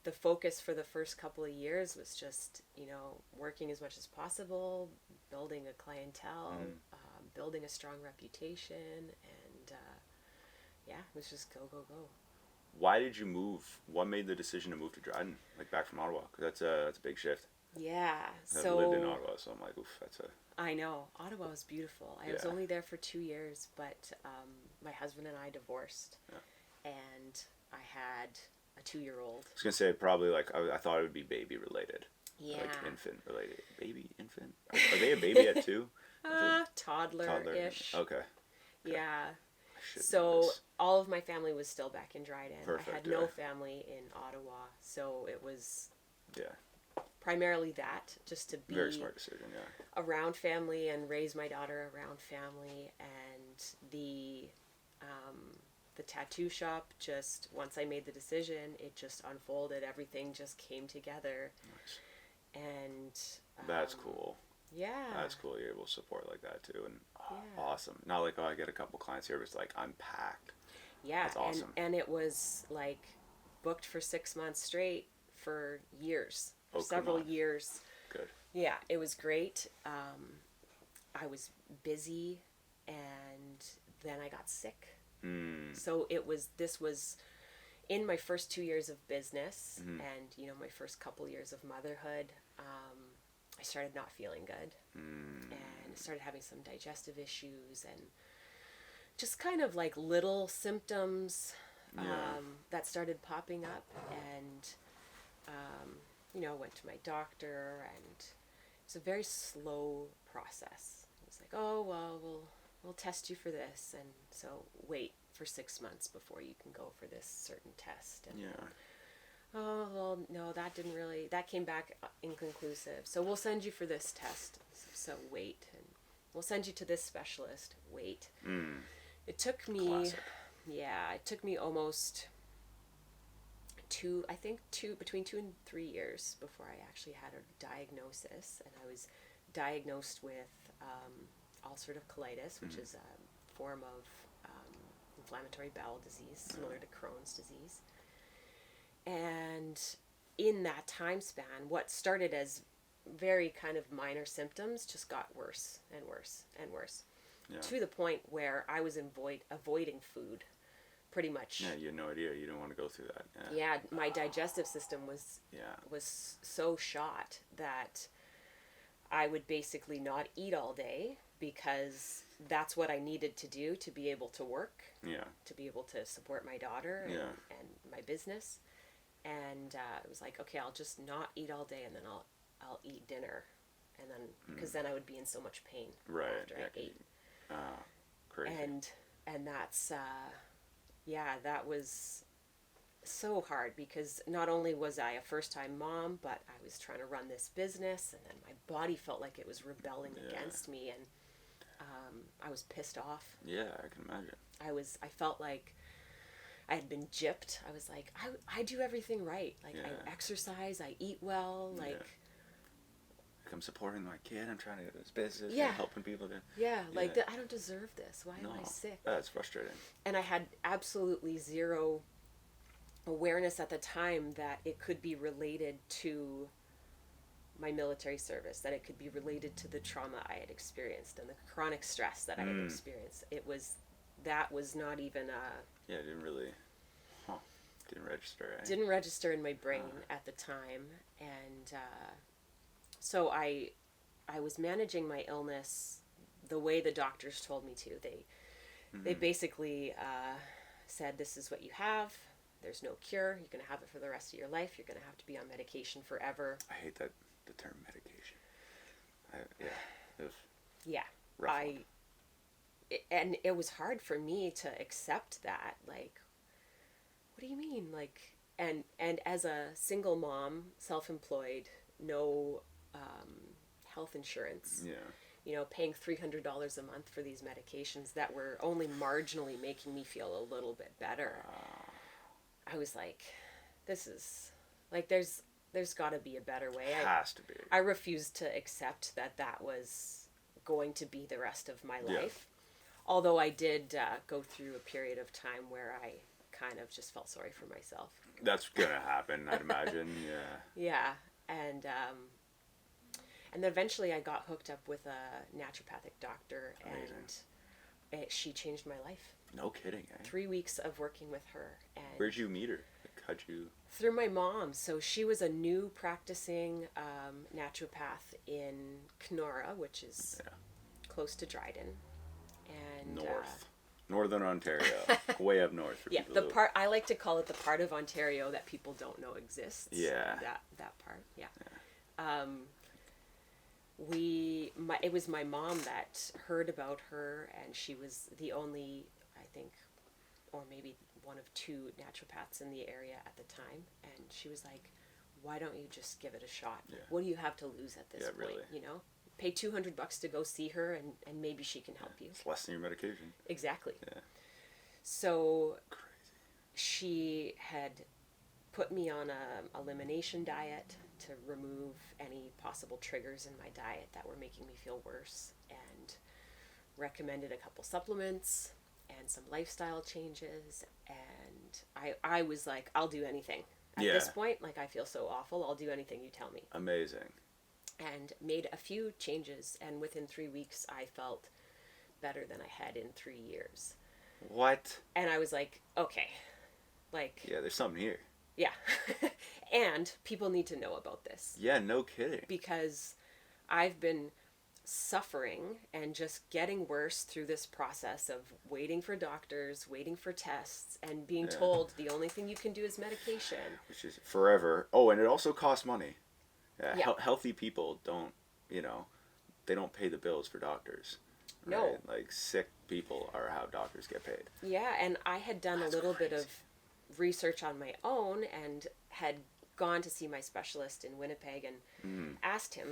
the focus for the first couple of years was just, working as much as possible, building a clientele, building a strong reputation, and it was just go, go, go. Why did you move? What made the decision to move to Dryden, like back from Ottawa? Because that's a big shift. Yeah. I've lived in Ottawa, so I'm like, oof, that's a... I know. Ottawa was beautiful. I was only there for 2 years, but my husband and I divorced, and I had a 2-year-old. I was going to say, probably, like, I thought it would be baby related. Yeah. Like, infant related. Baby? Infant? Are they a baby at 2? Toddler-ish. Okay. Yeah. So all of my family was still back in Dryden. Perfect, I had no family in Ottawa, so it was primarily that, just to be very smart decision, around family and raise my daughter around family. And the tattoo shop, just once I made the decision, it just unfolded. Everything just came together. Nice. And that's cool. Yeah. That's cool. You're able to support like that too, and awesome. Not like, I get a couple clients here, but it's like I'm packed. Yeah, that's awesome. And it was like booked for 6 months straight for years, several years. Good. Yeah, it was great. I was busy, and then I got sick. So this was in my first 2 years of business, and my first couple years of motherhood. I started not feeling good, and started having some digestive issues, and just kind of like little symptoms that started popping up, and went to my doctor, and it's a very slow process. It's like, oh well, we'll test you for this, and so wait for 6 months before you can go for this certain test. And oh, well, no, that came back inconclusive. So we'll send you for this test. So wait. And we'll send you to this specialist. Wait. It took me, classic. It took me almost between 2 and 3 years before I actually had a diagnosis. And I was diagnosed with ulcerative colitis, which is a form of inflammatory bowel disease, similar to Crohn's disease. And in that time span, what started as very kind of minor symptoms just got worse and worse and worse, to the point where I was avoiding food, pretty much. Yeah, you had no idea. You didn't want to go through that. Yeah, my digestive system was so shot that I would basically not eat all day, because that's what I needed to do to be able to work, to be able to support my daughter and my business. And it was like, okay, I'll just not eat all day, and then I'll eat dinner, and then because then I would be in so much pain after I ate. Crazy. And that's that was so hard, because not only was I a first-time mom, but I was trying to run this business, and then my body felt like it was rebelling against me, and I was pissed off. Yeah, I can imagine. I felt like I had been gypped. I was like, I do everything right. Like, I exercise, I eat well, like I'm supporting my kid, I'm trying to get this business, I'm helping people. I don't deserve this. Why am I sick? That's frustrating. And I had absolutely zero awareness at the time that it could be related to my military service, that it could be related to the trauma I had experienced and the chronic stress that I had experienced. That was not even it didn't really didn't register. Didn't register in my brain at the time. And so I was managing my illness the way the doctors told me to. They basically said, this is what you have. There's no cure. You're going to have it for the rest of your life. You're going to have to be on medication forever. I hate the term medication. It was rough. And it was hard for me to accept that. Like, what do you mean? Like, And as a single mom, self-employed, no health insurance. Yeah. You know, paying $300 a month for these medications that were only marginally making me feel a little bit better. I was like, this is like there's got to be a better way. Has to be. I refused to accept that was going to be the rest of my life. Although I did go through a period of time where I kind of just felt sorry for myself. That's gonna happen, I'd imagine. Yeah, and then eventually I got hooked up with a naturopathic doctor. Amazing. And she changed my life. No kidding, eh? 3 weeks of working with her. And where'd you meet her? How'd you? Through my mom. So she was a new practicing naturopath in Kenora, which is close to Dryden. And Northern Ontario, way up north. For people the part I like to call it the part of Ontario that people don't know exists. Yeah. That part. Yeah. It was my mom that heard about her, and she was the only, I think, or maybe one of 2 naturopaths in the area at the time, and she was like, why don't you just give it a shot? Yeah. What do you have to lose at this point? Really. You know, pay $200 to go see her, and maybe she can help you. It's less than your medication. Exactly. Yeah. So crazy. She had put me on a elimination diet to remove any possible triggers in my diet that were making me feel worse, and recommended a couple supplements and some lifestyle changes. And I was like, I'll do anything. At this point, like, I feel so awful, I'll do anything you tell me. Amazing. And made a few changes, and within 3 weeks I felt better than I had in 3 years. What? And I was like, okay, like, yeah, there's something here. Yeah. And people need to know about this. Yeah, no kidding. Because I've been suffering and just getting worse through this process of waiting for doctors, waiting for tests, and being told the only thing you can do is medication. Which is forever. Oh, and it also costs money. Yeah. Healthy people don't, they don't pay the bills for doctors. Right? No. Like, sick people are how doctors get paid. Yeah, and I had done a little bit of research on my own and had gone to see my specialist in Winnipeg and asked him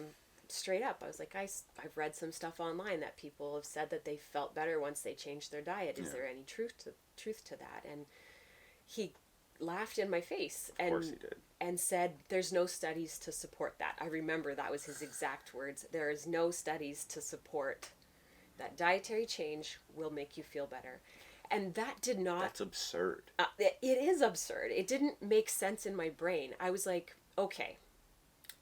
straight up. I was like, I've read some stuff online that people have said that they felt better once they changed their diet. Is there any truth to that? And he laughed in my face of course he did. And said, there's no studies to support that. I remember that was his exact words. There is no studies to support that dietary change will make you feel better. And that did not... That's absurd. It is absurd. It didn't make sense in my brain. I was like, okay,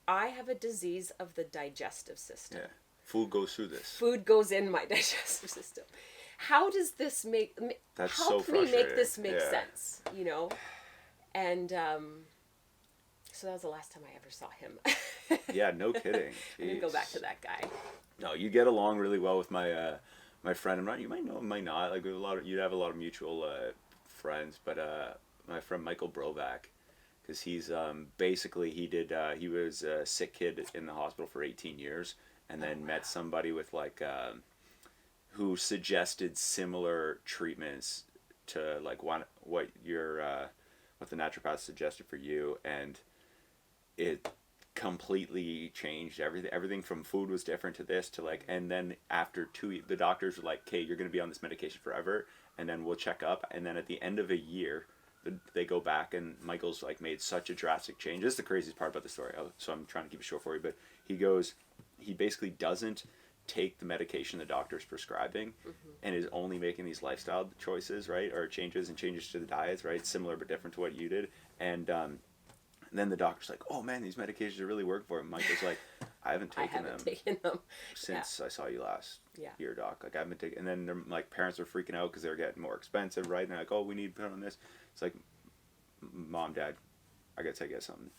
I have a disease of the digestive system. Yeah. Food goes through this. Food goes in my digestive system. How does this make... That's help so me make this make sense, And so that was the last time I ever saw him. Yeah, no kidding. I didn't go back to that guy. No, you get along really well with my friend. You might know him, might not. Like, you'd have a lot of mutual friends. But my friend Michael Brovac, because he's basically he was a sick kid in the hospital for 18 years, and then met somebody with who suggested similar treatments to like what the naturopath suggested for you, and it completely changed everything. Everything from food was different to this to and then after the doctors were like, okay, you're going to be on this medication forever, and then we'll check up, and then at the end of a year they go back, and Michael's made such a drastic change. This is the craziest part about the story, so I'm trying to keep it short for you, but he basically doesn't take the medication the doctor's prescribing, and is only making these lifestyle choices, right, or changes to the diets, right, similar but different to what you did, and then the doctor's like, oh man, these medications are really working for him. Michael's like, I haven't taken them since I saw you last year, doc. Like, I haven't taken. And then they're parents are freaking out because they're getting more expensive, right? And they're like, oh, we need to put on this. It's like, mom, dad, I gotta tell you guys something.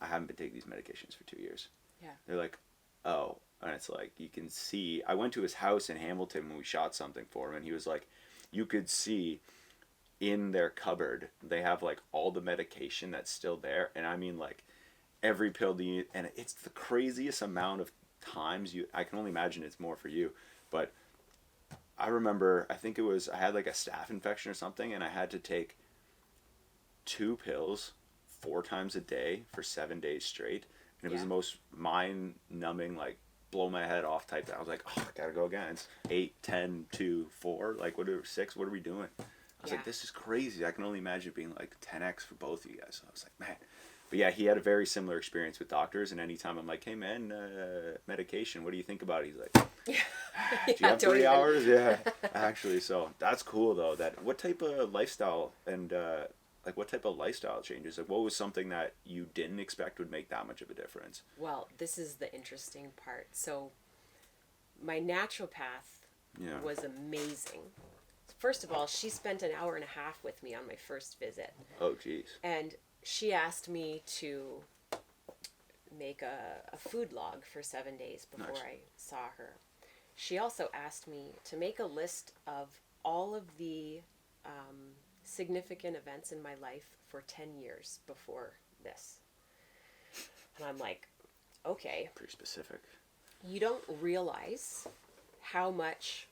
I haven't been taking these medications for 2 years. Yeah. They're like, oh, and it's like, you can see. I went to his house in Hamilton when we shot something for him, and he was like, you could see in their cupboard they have all the medication that's still there, and I mean every pill and it's the craziest amount of times I can only imagine it's more for you, but I remember, I think it was, I had a staph infection or something, and I had to take 2 pills 4 times a day for 7 days straight. And it was the most mind-numbing, like, blow my head off type thing. I was like, oh, I gotta go again. It's 8, 10, 2, 4, like, what are 6, what are we doing? I was like, this is crazy. I can only imagine it being like 10x for both of you guys. So I was like, man. But yeah, he had a very similar experience with doctors, and anytime I'm like, hey man, medication, what do you think about it? He's like, do you have 3 hours? Yeah, actually. So that's cool though. What type of lifestyle and like what type of lifestyle changes? Like what was something that you didn't expect would make that much of a difference? Well, this is the interesting part. So my naturopath was amazing. First of all, she spent an hour and a half with me on my first visit. Oh, geez. And she asked me to make a food log for 7 days before I saw her. She also asked me to make a list of all of the significant events in my life for 10 years before this. And I'm like, okay. Pretty specific. You don't realize how much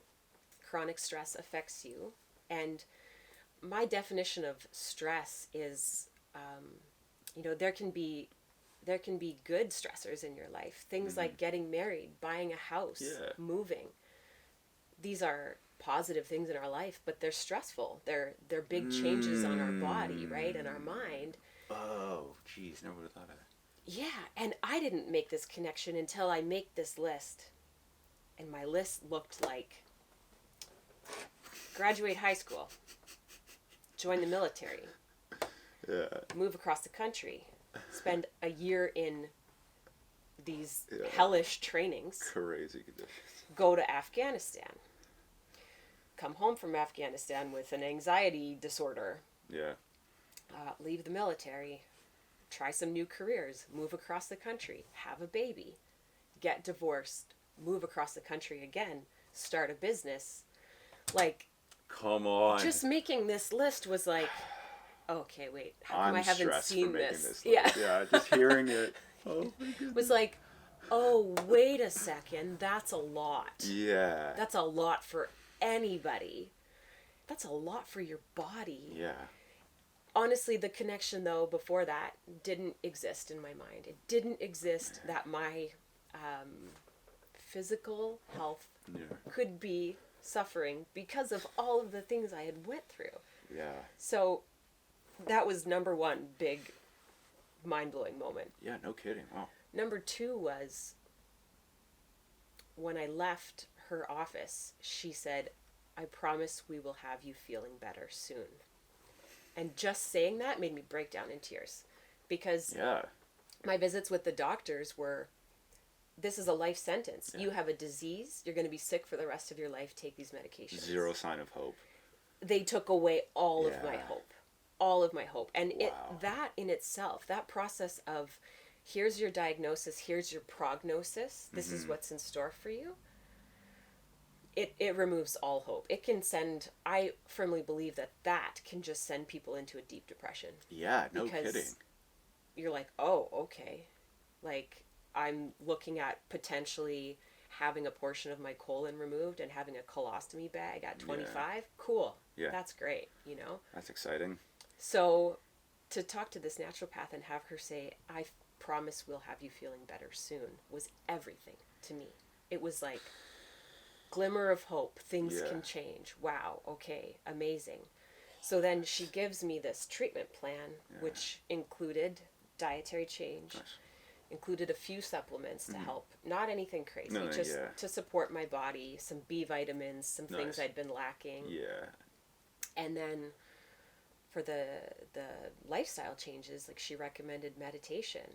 chronic stress affects you. And my definition of stress is, there can be good stressors in your life. Things like getting married, buying a house, moving. These are positive things in our life, but they're stressful. They're big changes on our body, right? And our mind. Oh, geez, never would have thought of that. Yeah, and I didn't make this connection until I make this list. And my list looked like graduate high school, join the military, move across the country, spend a year in these hellish trainings, crazy conditions, go to Afghanistan, come home from Afghanistan with an anxiety disorder, leave the military, try some new careers, move across the country, have a baby, get divorced, move across the country again, start a business. Like, come on. Just making this list was like, okay, wait, how come I haven't seen this? Yeah, just hearing it. Oh my goodness. Was like, oh, wait a second, that's a lot. Yeah. That's a lot for anybody. That's a lot for your body. Yeah. Honestly, the connection, though, before that didn't exist in my mind. It didn't exist that my physical health could be suffering because of all of the things I had went through. Yeah. So that was number one big mind-blowing moment. Yeah, no kidding. Wow. Number two was when I left her office, she said, I promise we will have you feeling better soon. And just saying that made me break down in tears because my visits with the doctors were, this is a life sentence. You have a disease. You're going to be sick for the rest of your life. Take these medications. Zero sign of hope. They took away all of my hope. All of my hope. And that in itself, that process of here's your diagnosis, here's your prognosis, this is what's in store for you. It removes all hope. It can send, I firmly believe that can just send people into a deep depression. Yeah, no kidding. You're like, oh, okay. Like, I'm looking at potentially having a portion of my colon removed and having a colostomy bag at 25. Yeah. Cool. Yeah. That's great, That's exciting. So to talk to this naturopath and have her say, I promise we'll have you feeling better soon, was everything to me. It was like, glimmer of hope. Things can change. Wow. Okay. Amazing. So then she gives me this treatment plan, which included dietary change, included a few supplements to help. Not anything crazy, just to support my body, some B vitamins, some things I'd been lacking. Yeah. And then for the lifestyle changes, like she recommended meditation.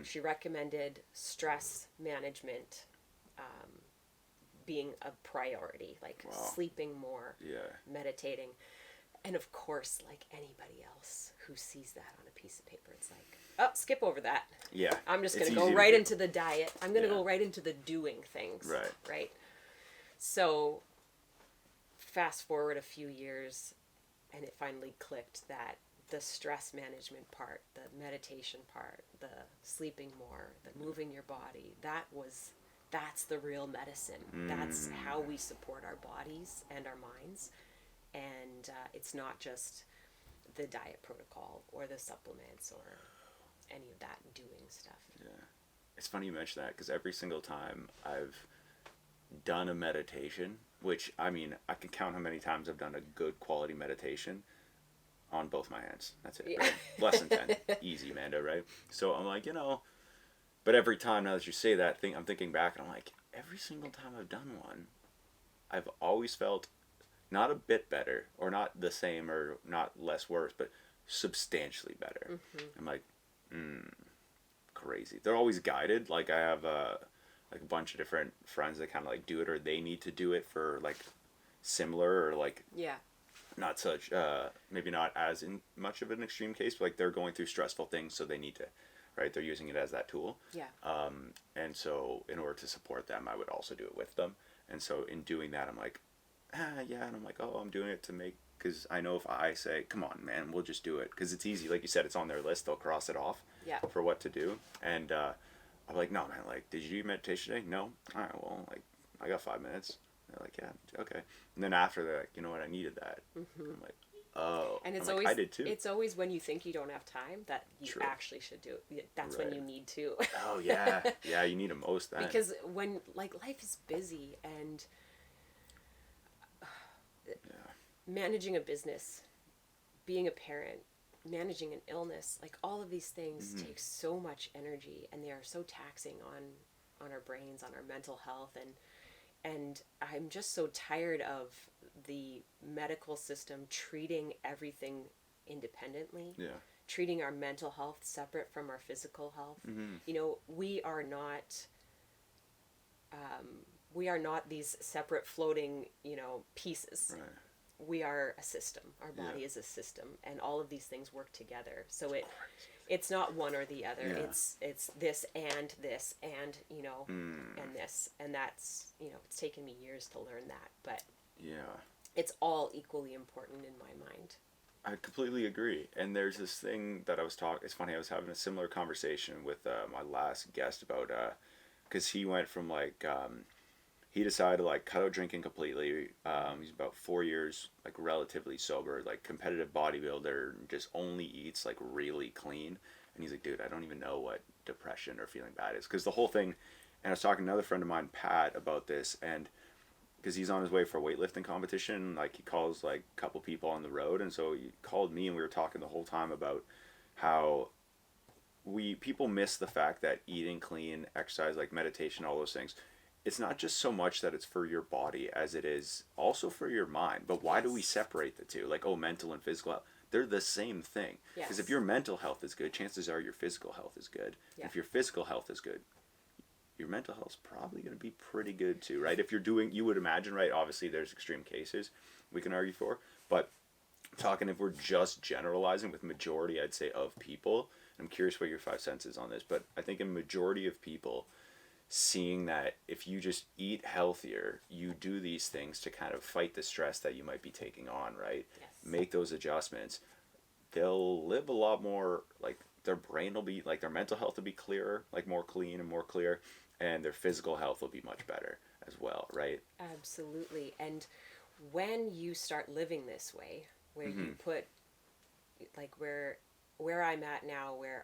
She recommended stress management, being a priority, like sleeping more, meditating. And of course, like anybody else who sees that on a piece of paper, it's like, oh, skip over that. Yeah. I'm just going to go right into the diet. I'm going to go right into the doing things. Right. So fast forward a few years, and it finally clicked that the stress management part, the meditation part, the sleeping more, the moving your body, that's the real medicine. That's how we support our bodies and our minds. And it's not just the diet protocol or the supplements or any of that doing stuff. Yeah. It's funny you mention that, because every single time I've done a meditation, which, I mean, I can count how many times I've done a good quality meditation on both my hands. That's it. Right? Less than 10. Easy, Amanda, right? So I'm like, but every time, now that you say that thing, I'm thinking back and I'm like, every single time I've done one, I've always felt not a bit better, or not the same, or not less worse, but substantially better. Mm-hmm. I'm like, crazy. They're always guided. Like, I have like a bunch of different friends that kind of like do it, or they need to do it for like similar, or like not such maybe not as in much of an extreme case, but like they're going through stressful things, so they need to, right, they're using it as that tool. And so in order to support them, I would also do it with them. And so in doing that, I'm like, yeah, and I'm like, I'm doing it to make, because I know if I say, come on, man, we'll just do it, because it's easy, like you said, it's on their list, they'll cross it off for what to do. And I'm like, no, man, like, did you do meditation today? No? All right, well, like, I got 5 minutes. They're like, yeah, okay. And then after, they're like, you know what, I needed that. Mm-hmm. I'm like, oh. And it's I'm always, like, I did too. It's always when you think you don't have time that you actually should do it. That's when you need to. Oh, yeah. Yeah, you need the most then. Because when, like, life is busy, and managing a business, being a parent, managing an illness, like, all of these things take so much energy, and they are so taxing on our brains, on our mental health, and I'm just so tired of the medical system treating everything independently. Treating our mental health separate from our physical health. We are not these separate floating, pieces. Right. We are a system. Our body is a system, and all of these things work together. So it's not one or the other. It's this and this and and this, and that's it's taken me years to learn that, but it's all equally important in my mind. I completely agree. And there's this thing that it's funny, I was having a similar conversation with my last guest about because he went from like he decided to like cut out drinking completely. He's about 4 years like relatively sober, like competitive bodybuilder, just only eats like really clean. And he's like, dude, I don't even know what depression or feeling bad is, because the whole thing. And I was talking to another friend of mine, Pat, about this, and because he's on his way for a weightlifting competition, like he calls like a couple people on the road, and so he called me, and we were talking the whole time about how people miss the fact that eating clean, exercise, like meditation, all those things, it's not just so much that it's for your body as it is also for your mind. But why do we separate the two? Like, mental and physical health. They're the same thing. Because if your mental health is good, chances are your physical health is good. If your physical health is good, your mental health is probably going to be pretty good too, right? If you're doing, you would imagine, right? Obviously, there's extreme cases we can argue for. But talking, if we're just generalizing with majority, I'd say, of people, I'm curious what your 5 cents is on this, but I think a majority of people, seeing that if you just eat healthier, you do these things to kind of fight the stress that you might be taking on, right? Make those adjustments. They'll live a lot more, like their brain will be, like their mental health will be clearer, like more clean and more clear, and their physical health will be much better as well, right? Absolutely. And when you start living this way, where you put, like where I'm at now, where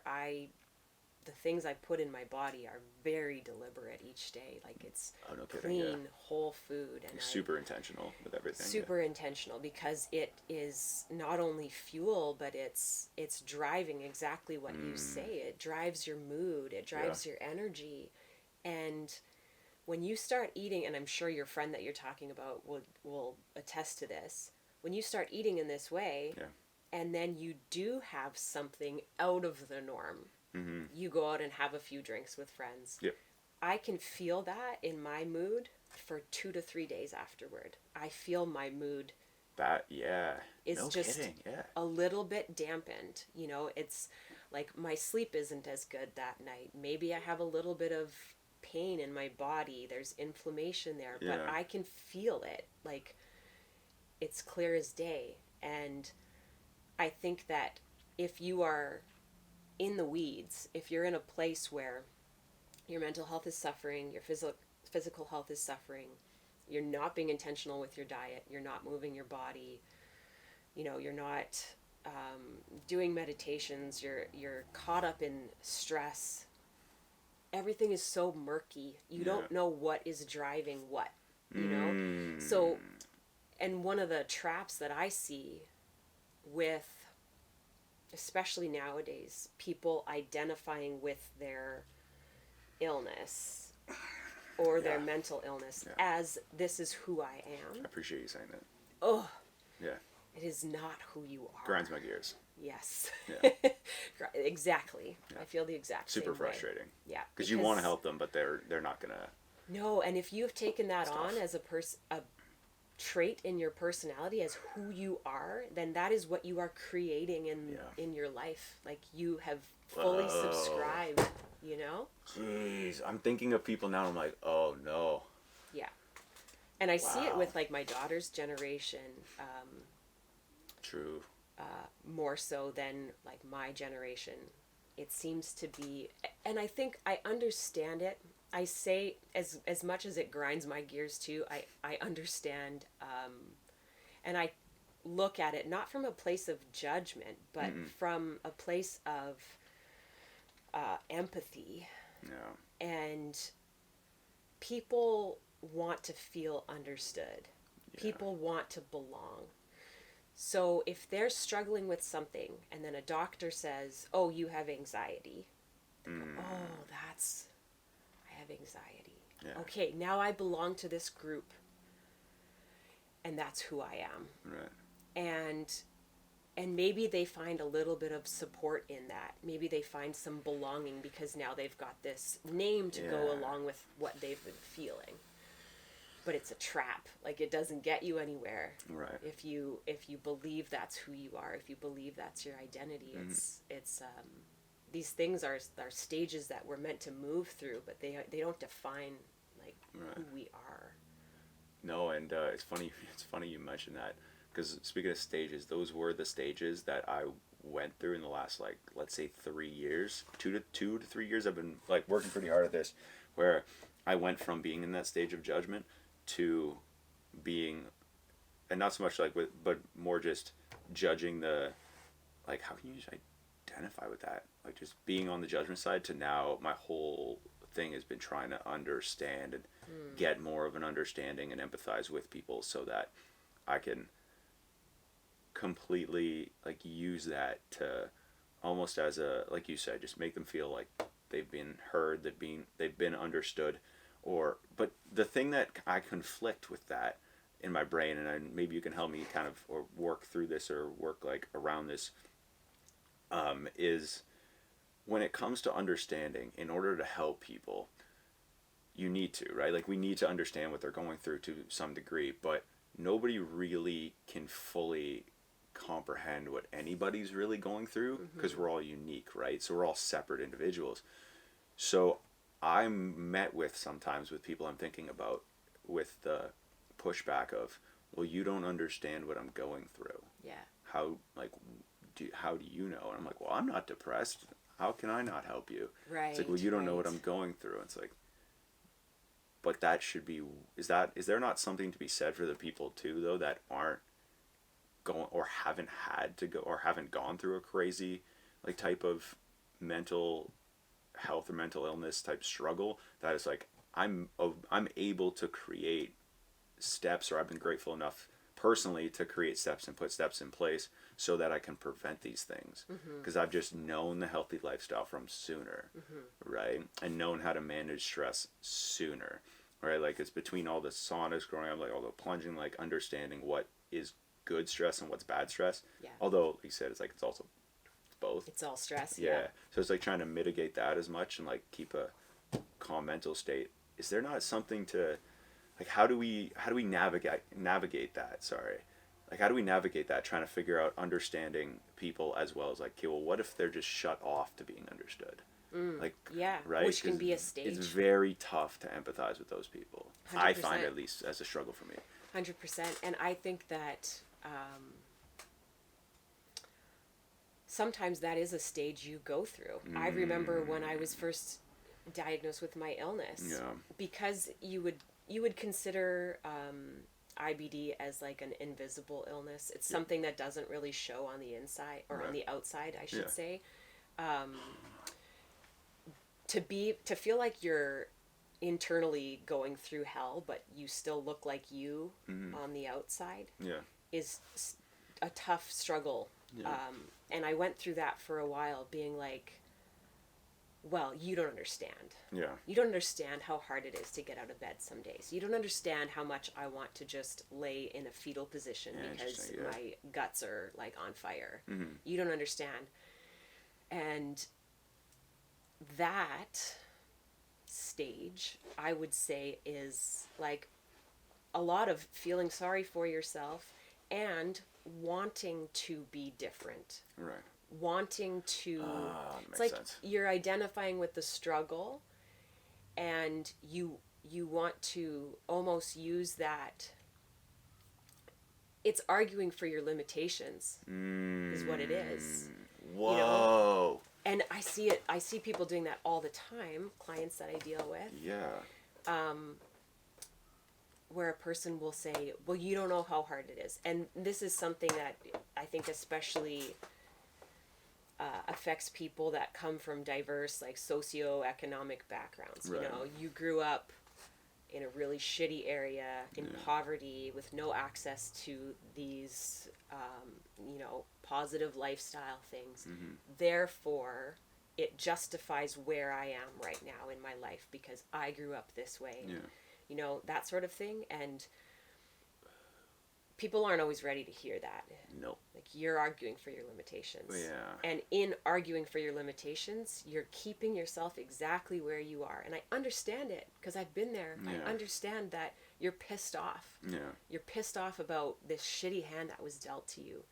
the things I put in my body are very deliberate each day. Like, it's clean, whole food. And super intentional with everything. Super intentional, because it is not only fuel, but it's driving exactly what you say. It drives your mood. It drives your energy. And when you start eating, and I'm sure your friend that you're talking about will attest to this, when you start eating in this way, and then you do have something out of the norm, you go out and have a few drinks with friends. I can feel that in my mood for 2 to 3 days afterward. I feel my mood is just a little bit dampened. It's like my sleep isn't as good that night. Maybe I have a little bit of pain in my body. There's inflammation there, but I can feel it. Like, it's clear as day. And I think that if you are in the weeds, if you're in a place where your mental health is suffering, your physical health is suffering, you're not being intentional with your diet, you're not moving your body, you're not doing meditations, you're caught up in stress. Everything is so murky. You don't know what is driving what, you know? So, and one of the traps that I see with, especially nowadays, people identifying with their illness or their mental illness as this is who I am. I appreciate you saying that. Oh. Yeah. It is not who you are. Grinds my gears. Yes. Yeah. Exactly. Yeah. I feel the exact Super same frustrating. way. Yeah. Because you want to help them, but they're not gonna. No, and if you've taken that on as a trait in your personality as who you are, then that is what you are creating in your life. Like you have fully subscribed, you know? Jeez, I'm thinking of people now. I'm like, oh no. Yeah. And I see it with like my daughter's generation. True. More so than like my generation. It seems to be, and I think I understand it. I say as much as it grinds my gears too, I understand, and I look at it not from a place of judgment, but from a place of empathy. Yeah. And people want to feel understood. Yeah. People want to belong. So if they're struggling with something and then a doctor says, oh, you have anxiety. They go, oh, I have anxiety. Yeah. Okay, now I belong to this group. And that's who I am. Right. And maybe they find a little bit of support in that. Maybe they find some belonging because now they've got this name to go along with what they've been feeling. But it's a trap. Like it doesn't get you anywhere. Right. If you believe that's who you are, if you believe that's your identity, it's these things are stages that we're meant to move through, but they don't define like who we are. No, and it's funny you mentioned that, because speaking of stages, those were the stages that I went through in the last, like, let's say 3 years, 2 to 3 years. I've been like working pretty hard at this, where I went from being in that stage of judgment to being, and not so much like but more just judging the, like, how can you just identify with that, like just being on the judgment side, to now my whole thing has been trying to understand and get more of an understanding and empathize with people so that I can completely like use that to almost as a, like you said, just make them feel like they've been heard, they've been understood. But the thing that I conflict with that in my brain, and maybe you can help me kind of or work through this or work like around this, is when it comes to understanding, in order to help people, you need to, right? Like we need to understand what they're going through to some degree, but nobody really can fully comprehend what anybody's really going through, because we're all unique, right? So we're all separate individuals. So I'm met with sometimes with people I'm thinking about with the pushback of, well, you don't understand what I'm going through. Yeah. How do you know? And I'm like, well, I'm not depressed. How can I not help you? Right. It's like, well, you don't know what I'm going through. It's like, but that should be, is there not something to be said for the people too, though, that aren't going or haven't had to go or haven't gone through a crazy like type of mental health or mental illness type struggle, that is like, I'm able to create steps, or I've been grateful enough personally to create steps and put steps in place so that I can prevent these things, because I've just known the healthy lifestyle from sooner, right, and known how to manage stress sooner, right? Like it's between all the saunas growing up, like all the plunging, like understanding what is good stress and what's bad stress. Yeah. Although, like you said, it's like it's both. It's all stress. Yeah. So it's like trying to mitigate that as much and like keep a calm mental state. Is there not something to, like, how do we navigate that? Sorry. Like, how do we navigate that, trying to figure out understanding people as well as like, okay, well, what if they're just shut off to being understood? Like, yeah, right? Which can be a stage. It's very tough to empathize with those people. 100%. I find, at least, as a struggle for me. 100%. And I think that sometimes that is a stage you go through. I remember when I was first diagnosed with my illness, because you would consider IBD as like an invisible illness. It's something that doesn't really show on the inside or on the outside, I should say. To feel like you're internally going through hell, but you still look like you on the outside is a tough struggle. And I went through that for a while, being like, well, you don't understand. You don't understand how hard it is to get out of bed some days. You don't understand how much I want to just lay in a fetal position because my guts are like on fire. You don't understand. And that stage, I would say, is like a lot of feeling sorry for yourself and wanting to be different. Wanting to, it's like sense. You're identifying with the struggle, and you want to almost use that. It's arguing for your limitations, is what it is. Whoa. You know? And I see people doing that all the time, clients that I deal with. Where a person will say, well, you don't know how hard it is. And this is something that I think especially affects people that come from diverse, like, socioeconomic backgrounds. You know, you grew up in a really shitty area, in poverty, with no access to these, positive lifestyle things. Therefore, it justifies where I am right now in my life because I grew up this way. You know, that sort of thing. And people aren't always ready to hear that. Like, you're arguing for your limitations. And in arguing for your limitations, you're keeping yourself exactly where you are. And I understand it because I've been there. I understand that you're pissed off. You're pissed off about this shitty hand that was dealt to you.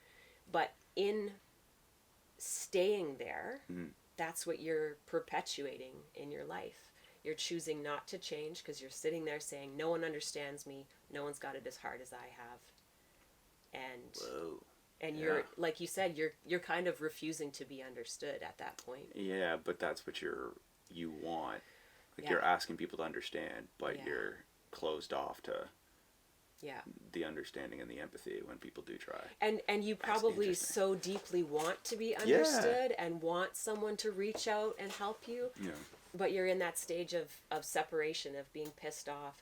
But in staying there, that's what you're perpetuating in your life. You're choosing not to change because you're sitting there saying, no one understands me. No one's got it as hard as I have. And you're, like you said, you're kind of refusing to be understood at that point. But that's what you want. Like, you're asking people to understand, but you're closed off to the understanding and the empathy when people do try. And you probably so deeply want to be understood and want someone to reach out and help you. But you're in that stage of separation, of being pissed off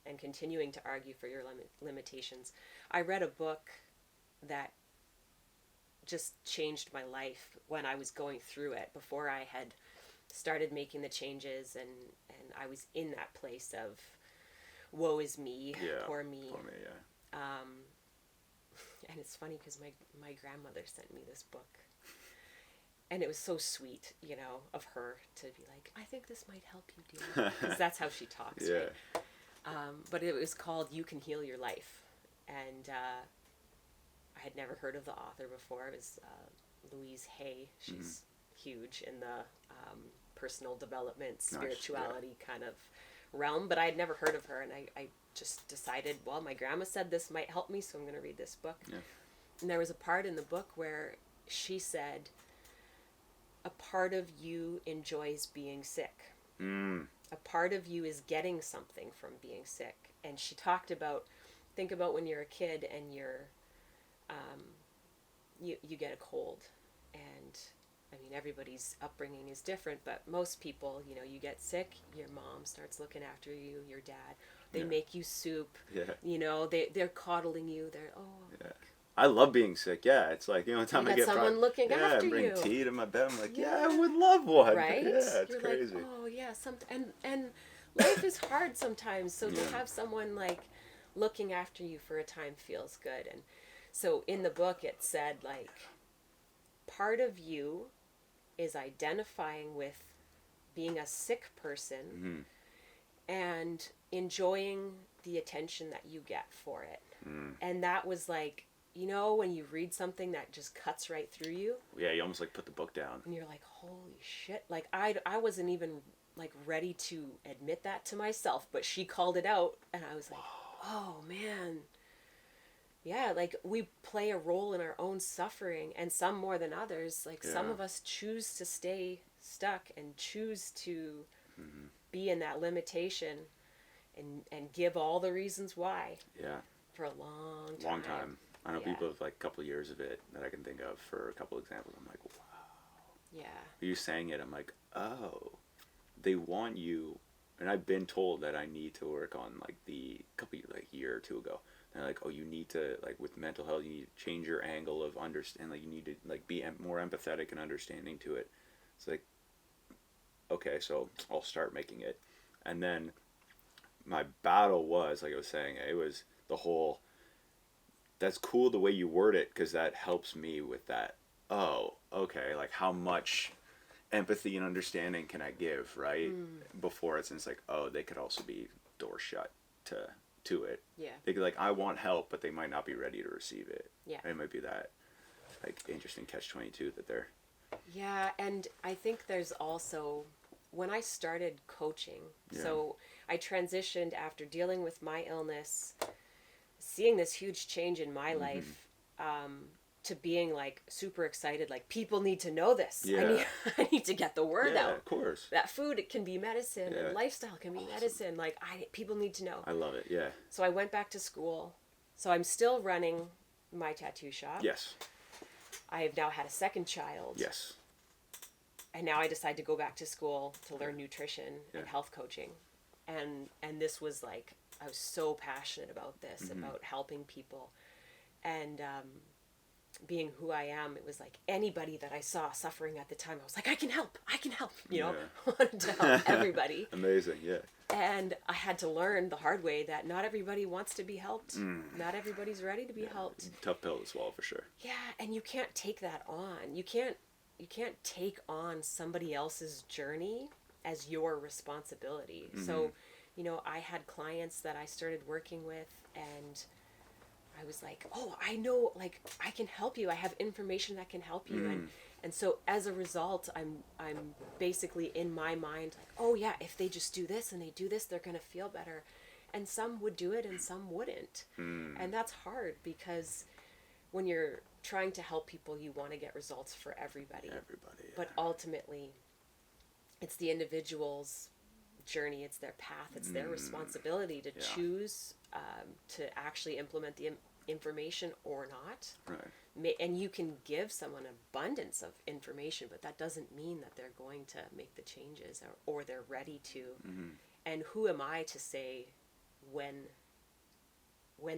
and continuing to argue for your limitations. I read a book that just changed my life when I was going through it, before I had started making the changes, and I was in that place of woe is me, poor me. And it's funny because my grandmother sent me this book. And it was so sweet, you know, of her to be like, I think this might help you, dear. Because that's how she talks, right? But it was called You Can Heal Your Life. And I had never heard of the author before. It was Louise Hay. She's huge in the personal development, spirituality kind of realm. But I had never heard of her. And I just decided, well, my grandma said this might help me, so I'm going to read this book. And there was a part in the book where she said, a part of you enjoys being sick. A part of you is getting something from being sick. And she talked about, think about when you're a kid and you're, you get a cold. And, I mean, everybody's upbringing is different, but most people, you know, you get sick, your mom starts looking after you, your dad, they make you soup, you know, they're coddling you, I love being sick. It's like, you know, the time I get someone looking after you. bring tea to my bed. I'm like, I would love one. Right? It's You're crazy. like, oh yeah, and life is hard sometimes. So to have someone like looking after you for a time feels good. And so in the book it said, like, part of you is identifying with being a sick person and enjoying the attention that you get for it. And that was like, you know, when you read something that just cuts right through you. You almost like put the book down. And you're like, holy shit. Like, I wasn't even like ready to admit that to myself, but she called it out and I was like, oh man. Yeah, like, we play a role in our own suffering, and some more than others. Like, some of us choose to stay stuck and choose to be in that limitation. and give all the reasons why. Yeah. For a long time. Long time. I know people have like a couple of years of it that I can think of for a couple examples. I'm like, wow. Yeah. You saying it, I'm like, oh, they want you. And I've been told that I need to work on like year or two ago. And they're like, oh, you need to, like with mental health, you need to change your angle of understand. Like you need to like be more empathetic and understanding to it. It's like, okay, so I'll start making it. And then my battle was, like I was saying, it was the whole, that's cool the way you word it, because that helps me with that. Oh, okay, like how much empathy and understanding can I give, right? Before it's like, oh, they could also be door shut to it. Yeah. They could like, I want help, but they might not be ready to receive it. Yeah. And it might be that like interesting catch-22 that they're. Yeah, and I think there's also, when I started coaching, so I transitioned after dealing with my illness, seeing this huge change in my life, to being like super excited, like people need to know this. Yeah. I need to get the word out. Of course. That food can be medicine and lifestyle can be medicine. Like people need to know. I love it. Yeah. So I went back to school. So I'm still running my tattoo shop. Yes. I have now had a second child. Yes. And now I decide to go back to school to learn nutrition and health coaching. And this was like, I was so passionate about this, about helping people. And being who I am, it was like anybody that I saw suffering at the time, I was like, I can help, you know, wanted to help everybody. Amazing, yeah. And I had to learn the hard way that not everybody wants to be helped. Not everybody's ready to be helped. Tough pill to swallow for sure. Yeah, and you can't take that on. You can't take on somebody else's journey as your responsibility. So, you know, I had clients that I started working with, and I was like, oh, I know, like, I can help you. I have information that can help you. And so as a result, I'm basically in my mind like, oh yeah, if they just do this and they do this, they're going to feel better. And some would do it and some wouldn't. And that's hard, because when you're trying to help people, you want to get results for everybody. But ultimately, it's the individual's journey, it's their path, it's their responsibility to choose to actually implement the information or not. Right. And you can give someone abundance of information, but that doesn't mean that they're going to make the changes or they're ready to. And who am I to say when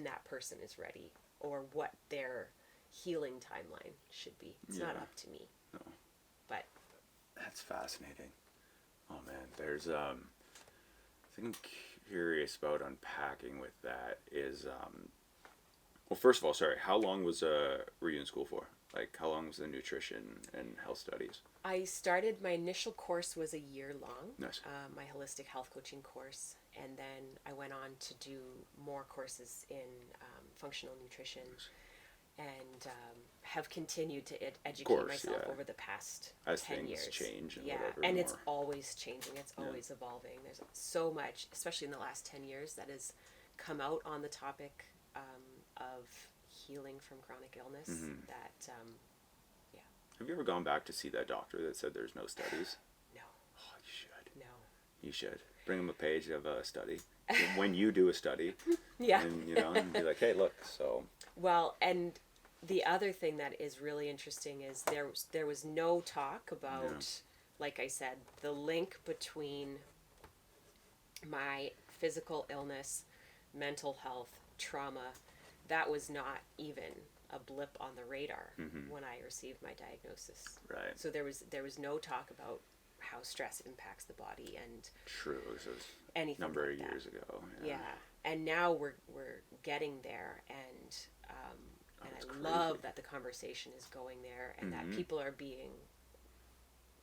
that person is ready or what their healing timeline should be? It's not up to me. No. But that's fascinating. Oh man, there's I think I'm curious about unpacking with that is well, first of all, sorry, how long were you in school for? Like, how long was the nutrition and health studies? I started, my initial course was a year long. Nice. My holistic health coaching course, and then I went on to do more courses in functional nutrition. Nice. And have continued to educate myself over the past as 10 years. As things change and whatever. And it's always changing. It's always evolving. There's so much, especially in the last 10 years, that has come out on the topic of healing from chronic illness. That, Have you ever gone back to see that doctor that said there's no studies? No. Oh, you should. No. You should. Bring him a page of a study. When you do a study. And, you know, and be like, hey, look, so... Well, and the other thing that is really interesting is there was no talk about, like I said, the link between my physical illness, mental health, trauma. That was not even a blip on the radar when I received my diagnosis. Right. So there was no talk about how stress impacts the body and true. This was anything number like of years ago. Yeah. And now we're getting there, and I love that the conversation is going there, and that people are being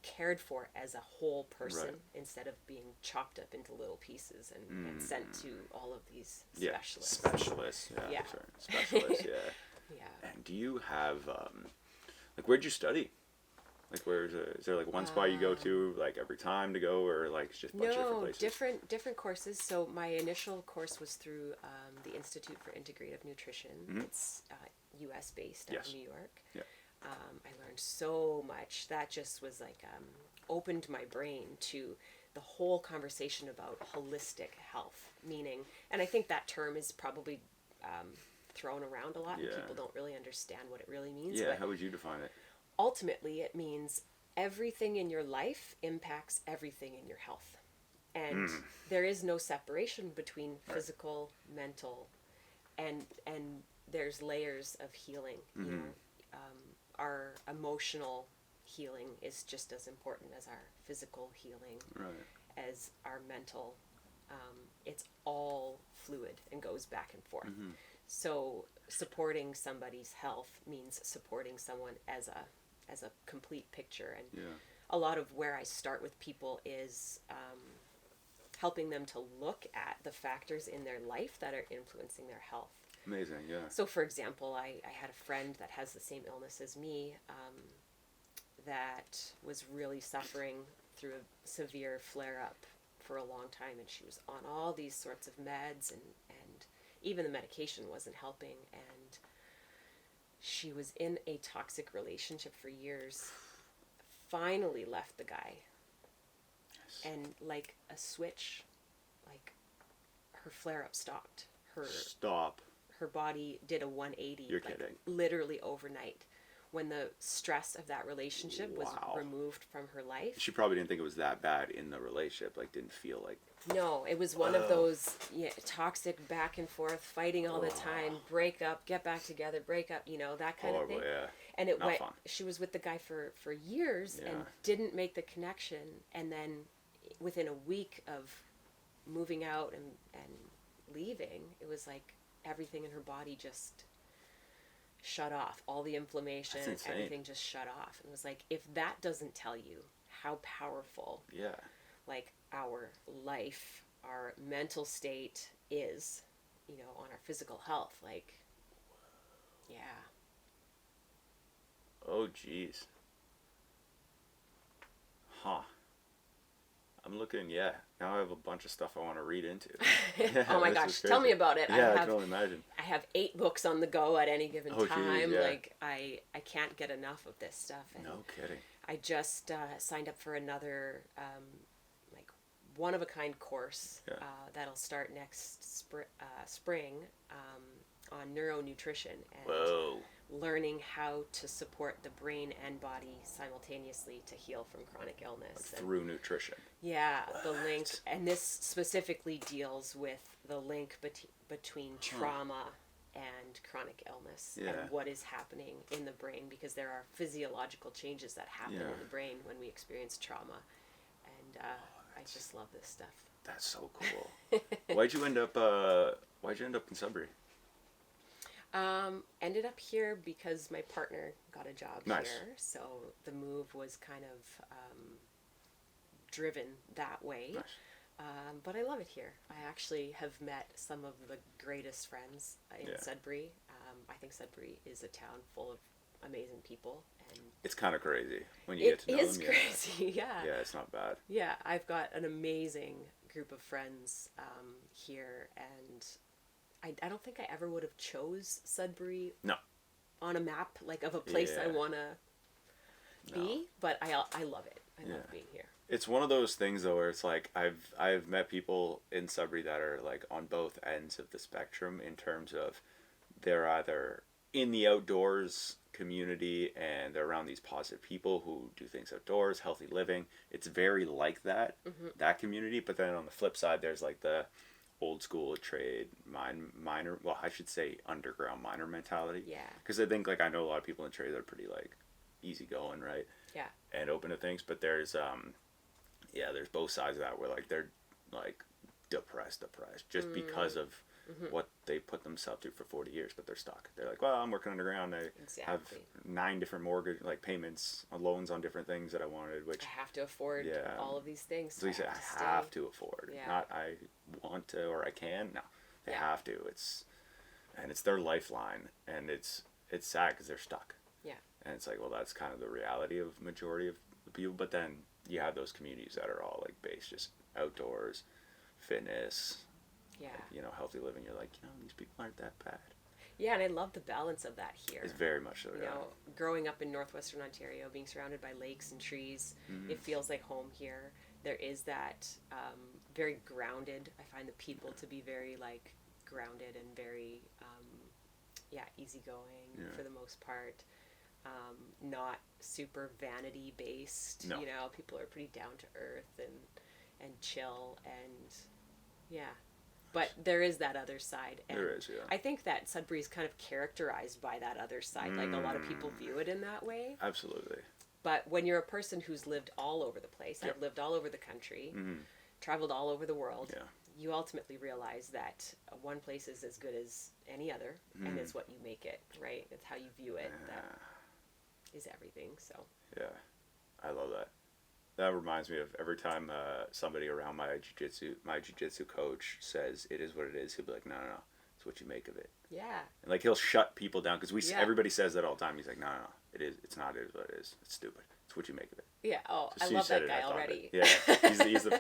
cared for as a whole person instead of being chopped up into little pieces and sent to all of these specialists. Specialists, Specialists, And do you have, like, where'd you study? Like, is there like one spot you go to like every time to go, or like it's just a bunch of different places? different courses. So my initial course was through the Institute for Integrative Nutrition. It's U.S. based out of New York. Yeah. I learned so much. That just was like opened my brain to the whole conversation about holistic health, meaning, and I think that term is probably thrown around a lot, and people don't really understand what it really means. Yeah, how would you define it? Ultimately, it means everything in your life impacts everything in your health. And there is no separation between physical, mental, and there's layers of healing. You know, our emotional healing is just as important as our physical healing, as our mental. It's all fluid and goes back and forth. So supporting somebody's health means supporting someone as a complete picture. And a lot of where I start with people is helping them to look at the factors in their life that are influencing their health. Amazing, yeah. So, for example, I had a friend that has the same illness as me, that was really suffering through a severe flare-up for a long time, and she was on all these sorts of meds, and even the medication wasn't helping, and she was in a toxic relationship for years, finally left the guy, and like a switch, like her flare-up stopped. Her body did a 180. You're kidding. Literally overnight. When the stress of that relationship was removed from her life. She probably didn't think it was that bad in the relationship, like didn't feel like... No, it was one of those toxic back and forth, fighting all the time, break up, get back together, break up, that kind of thing. Yeah. And it Not went, fun. she was with the guy for years and didn't make the connection, and then within a week of moving out and leaving, it was like everything in her body just shut off. All the inflammation, everything just shut off. It was like, if that doesn't tell you how powerful like our life, our mental state is, on our physical health, like, Oh, geez. Huh. I'm looking, now I have a bunch of stuff I want to read into. Oh my gosh, tell me about it. Yeah, I can only imagine. I have 8 books on the go at any given time. Geez, Like, I can't get enough of this stuff. And no kidding. I just signed up for another, like, one-of-a-kind course that'll start next spring on neuronutrition. And learning how to support the brain and body simultaneously to heal from chronic illness. Like through nutrition. Yeah, the link, and this specifically deals with the link between trauma and chronic illness and what is happening in the brain, because there are physiological changes that happen in the brain when we experience trauma. And I just love this stuff. That's so cool. Why'd you end up in Sudbury? Ended up here because my partner got a job here, so the move was kind of driven that way. But I love it here. I actually have met some of the greatest friends in Sudbury. I think Sudbury is a town full of amazing people, and it's kind of crazy when you get to know them. It is crazy, yeah. Yeah, it's not bad. Yeah, I've got an amazing group of friends here, and I don't think I ever would have chose Sudbury on a map, like, of a place I want to be, but I love it. I love being here. It's one of those things, though, where it's like I've met people in Sudbury that are, like, on both ends of the spectrum in terms of they're either in the outdoors community and they're around these positive people who do things outdoors, healthy living. It's very like that, that community, but then on the flip side, there's, like, the old school trade miner, well, I should say underground miner mentality. Yeah. Because I think, like, I know a lot of people in trade that are pretty, like, easygoing, right? Yeah. And open to things, but there's there's both sides of that where, like, they're, like, depressed just because of what they put themselves through for 40 years, but they're stuck. They're like, well, I'm working underground. I have 9 different mortgage, like, payments, loans on different things that I wanted, which I have to afford all of these things. So you say I have to afford, not I want to or I can. No, they have to. It's their lifeline, and it's sad because they're stuck. Yeah. And it's like, well, that's kind of the reality of majority of the people. But then you have those communities that are all, like, based just outdoors, fitness. Yeah. Like, healthy living. You're like, these people aren't that bad. Yeah, and I love the balance of that here. It's very much so, growing up in northwestern Ontario, being surrounded by lakes and trees, it feels like home here. there is that very grounded. I find the people to be very like grounded and very easygoing for the most part. Not super vanity based. No. You know, people are pretty down to earth and chill, and yeah. But there is that other side. And there is, yeah. I think that Sudbury is kind of characterized by that other side. Like, a lot of people view it in that way. Absolutely. But when you're a person who's lived all over the place, Yep. I've lived all over the country, traveled all over the world, you ultimately realize that one place is as good as any other, and it's what you make it, right? It's how you view it that is everything. So yeah, I love that. That reminds me of every time somebody around my jiu-jitsu coach says it is what it is, he'll be like, no, it's what you make of it. Yeah. And like, he'll shut people down, because everybody says that all the time. He's like, no, it's not it is what it is. It's stupid. It's what you make of it. Yeah. Oh, I love that guy already. Yeah,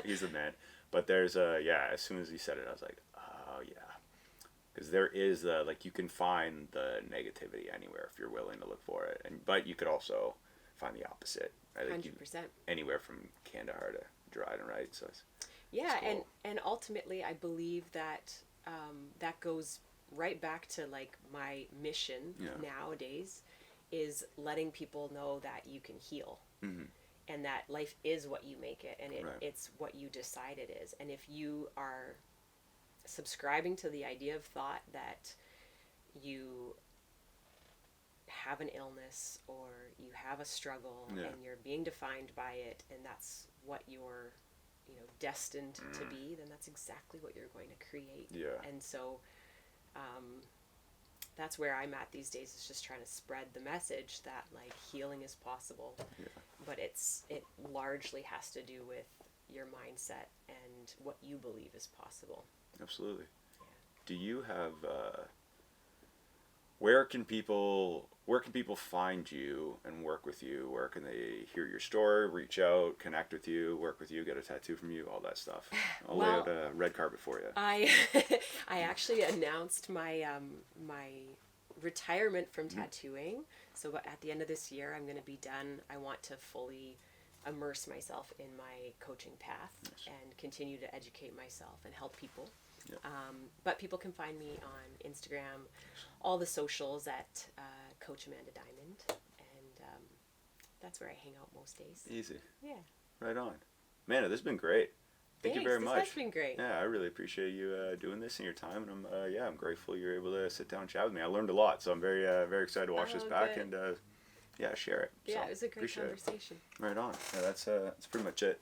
he's the man. But there's as soon as he said it, I was like, oh yeah, because there is like, you can find the negativity anywhere if you're willing to look for it, but you could also find the opposite. Right? Like 100%. Anywhere from Kandahar to Dryden, right? So it's cool. and ultimately, I believe that that goes right back to like my mission nowadays, is letting people know that you can heal, and that life is what you make it, and it's what you decide it is. And if you are subscribing to the idea of thought that you have an illness or you have a struggle and you're being defined by it, and that's what you're destined to be, then that's exactly what you're going to create. And so that's where I'm at these days, is just trying to spread the message that like healing is possible, but it largely has to do with your mindset and what you believe is possible. Absolutely. Do you have where can people find you and work with you? Where can they hear your story, reach out, connect with you, work with you, get a tattoo from you, all that stuff? I'll lay out a red carpet for you. I actually announced my my retirement from tattooing. So at the end of this year, I'm going to be done. I want to fully immerse myself in my coaching path and continue to educate myself and help people. But people can find me on Instagram, all the socials at Coach Amanda Diamond, and that's where I hang out most days. Easy. Yeah. Right on. Amanda, this has been great. Thank you very much. This has been great. Yeah, I really appreciate you doing this in your time, and I'm grateful you're able to sit down and chat with me. I learned a lot, so I'm very very excited to watch this back and share it. Yeah, so, it was a great conversation. Right on. Yeah, that's pretty much it.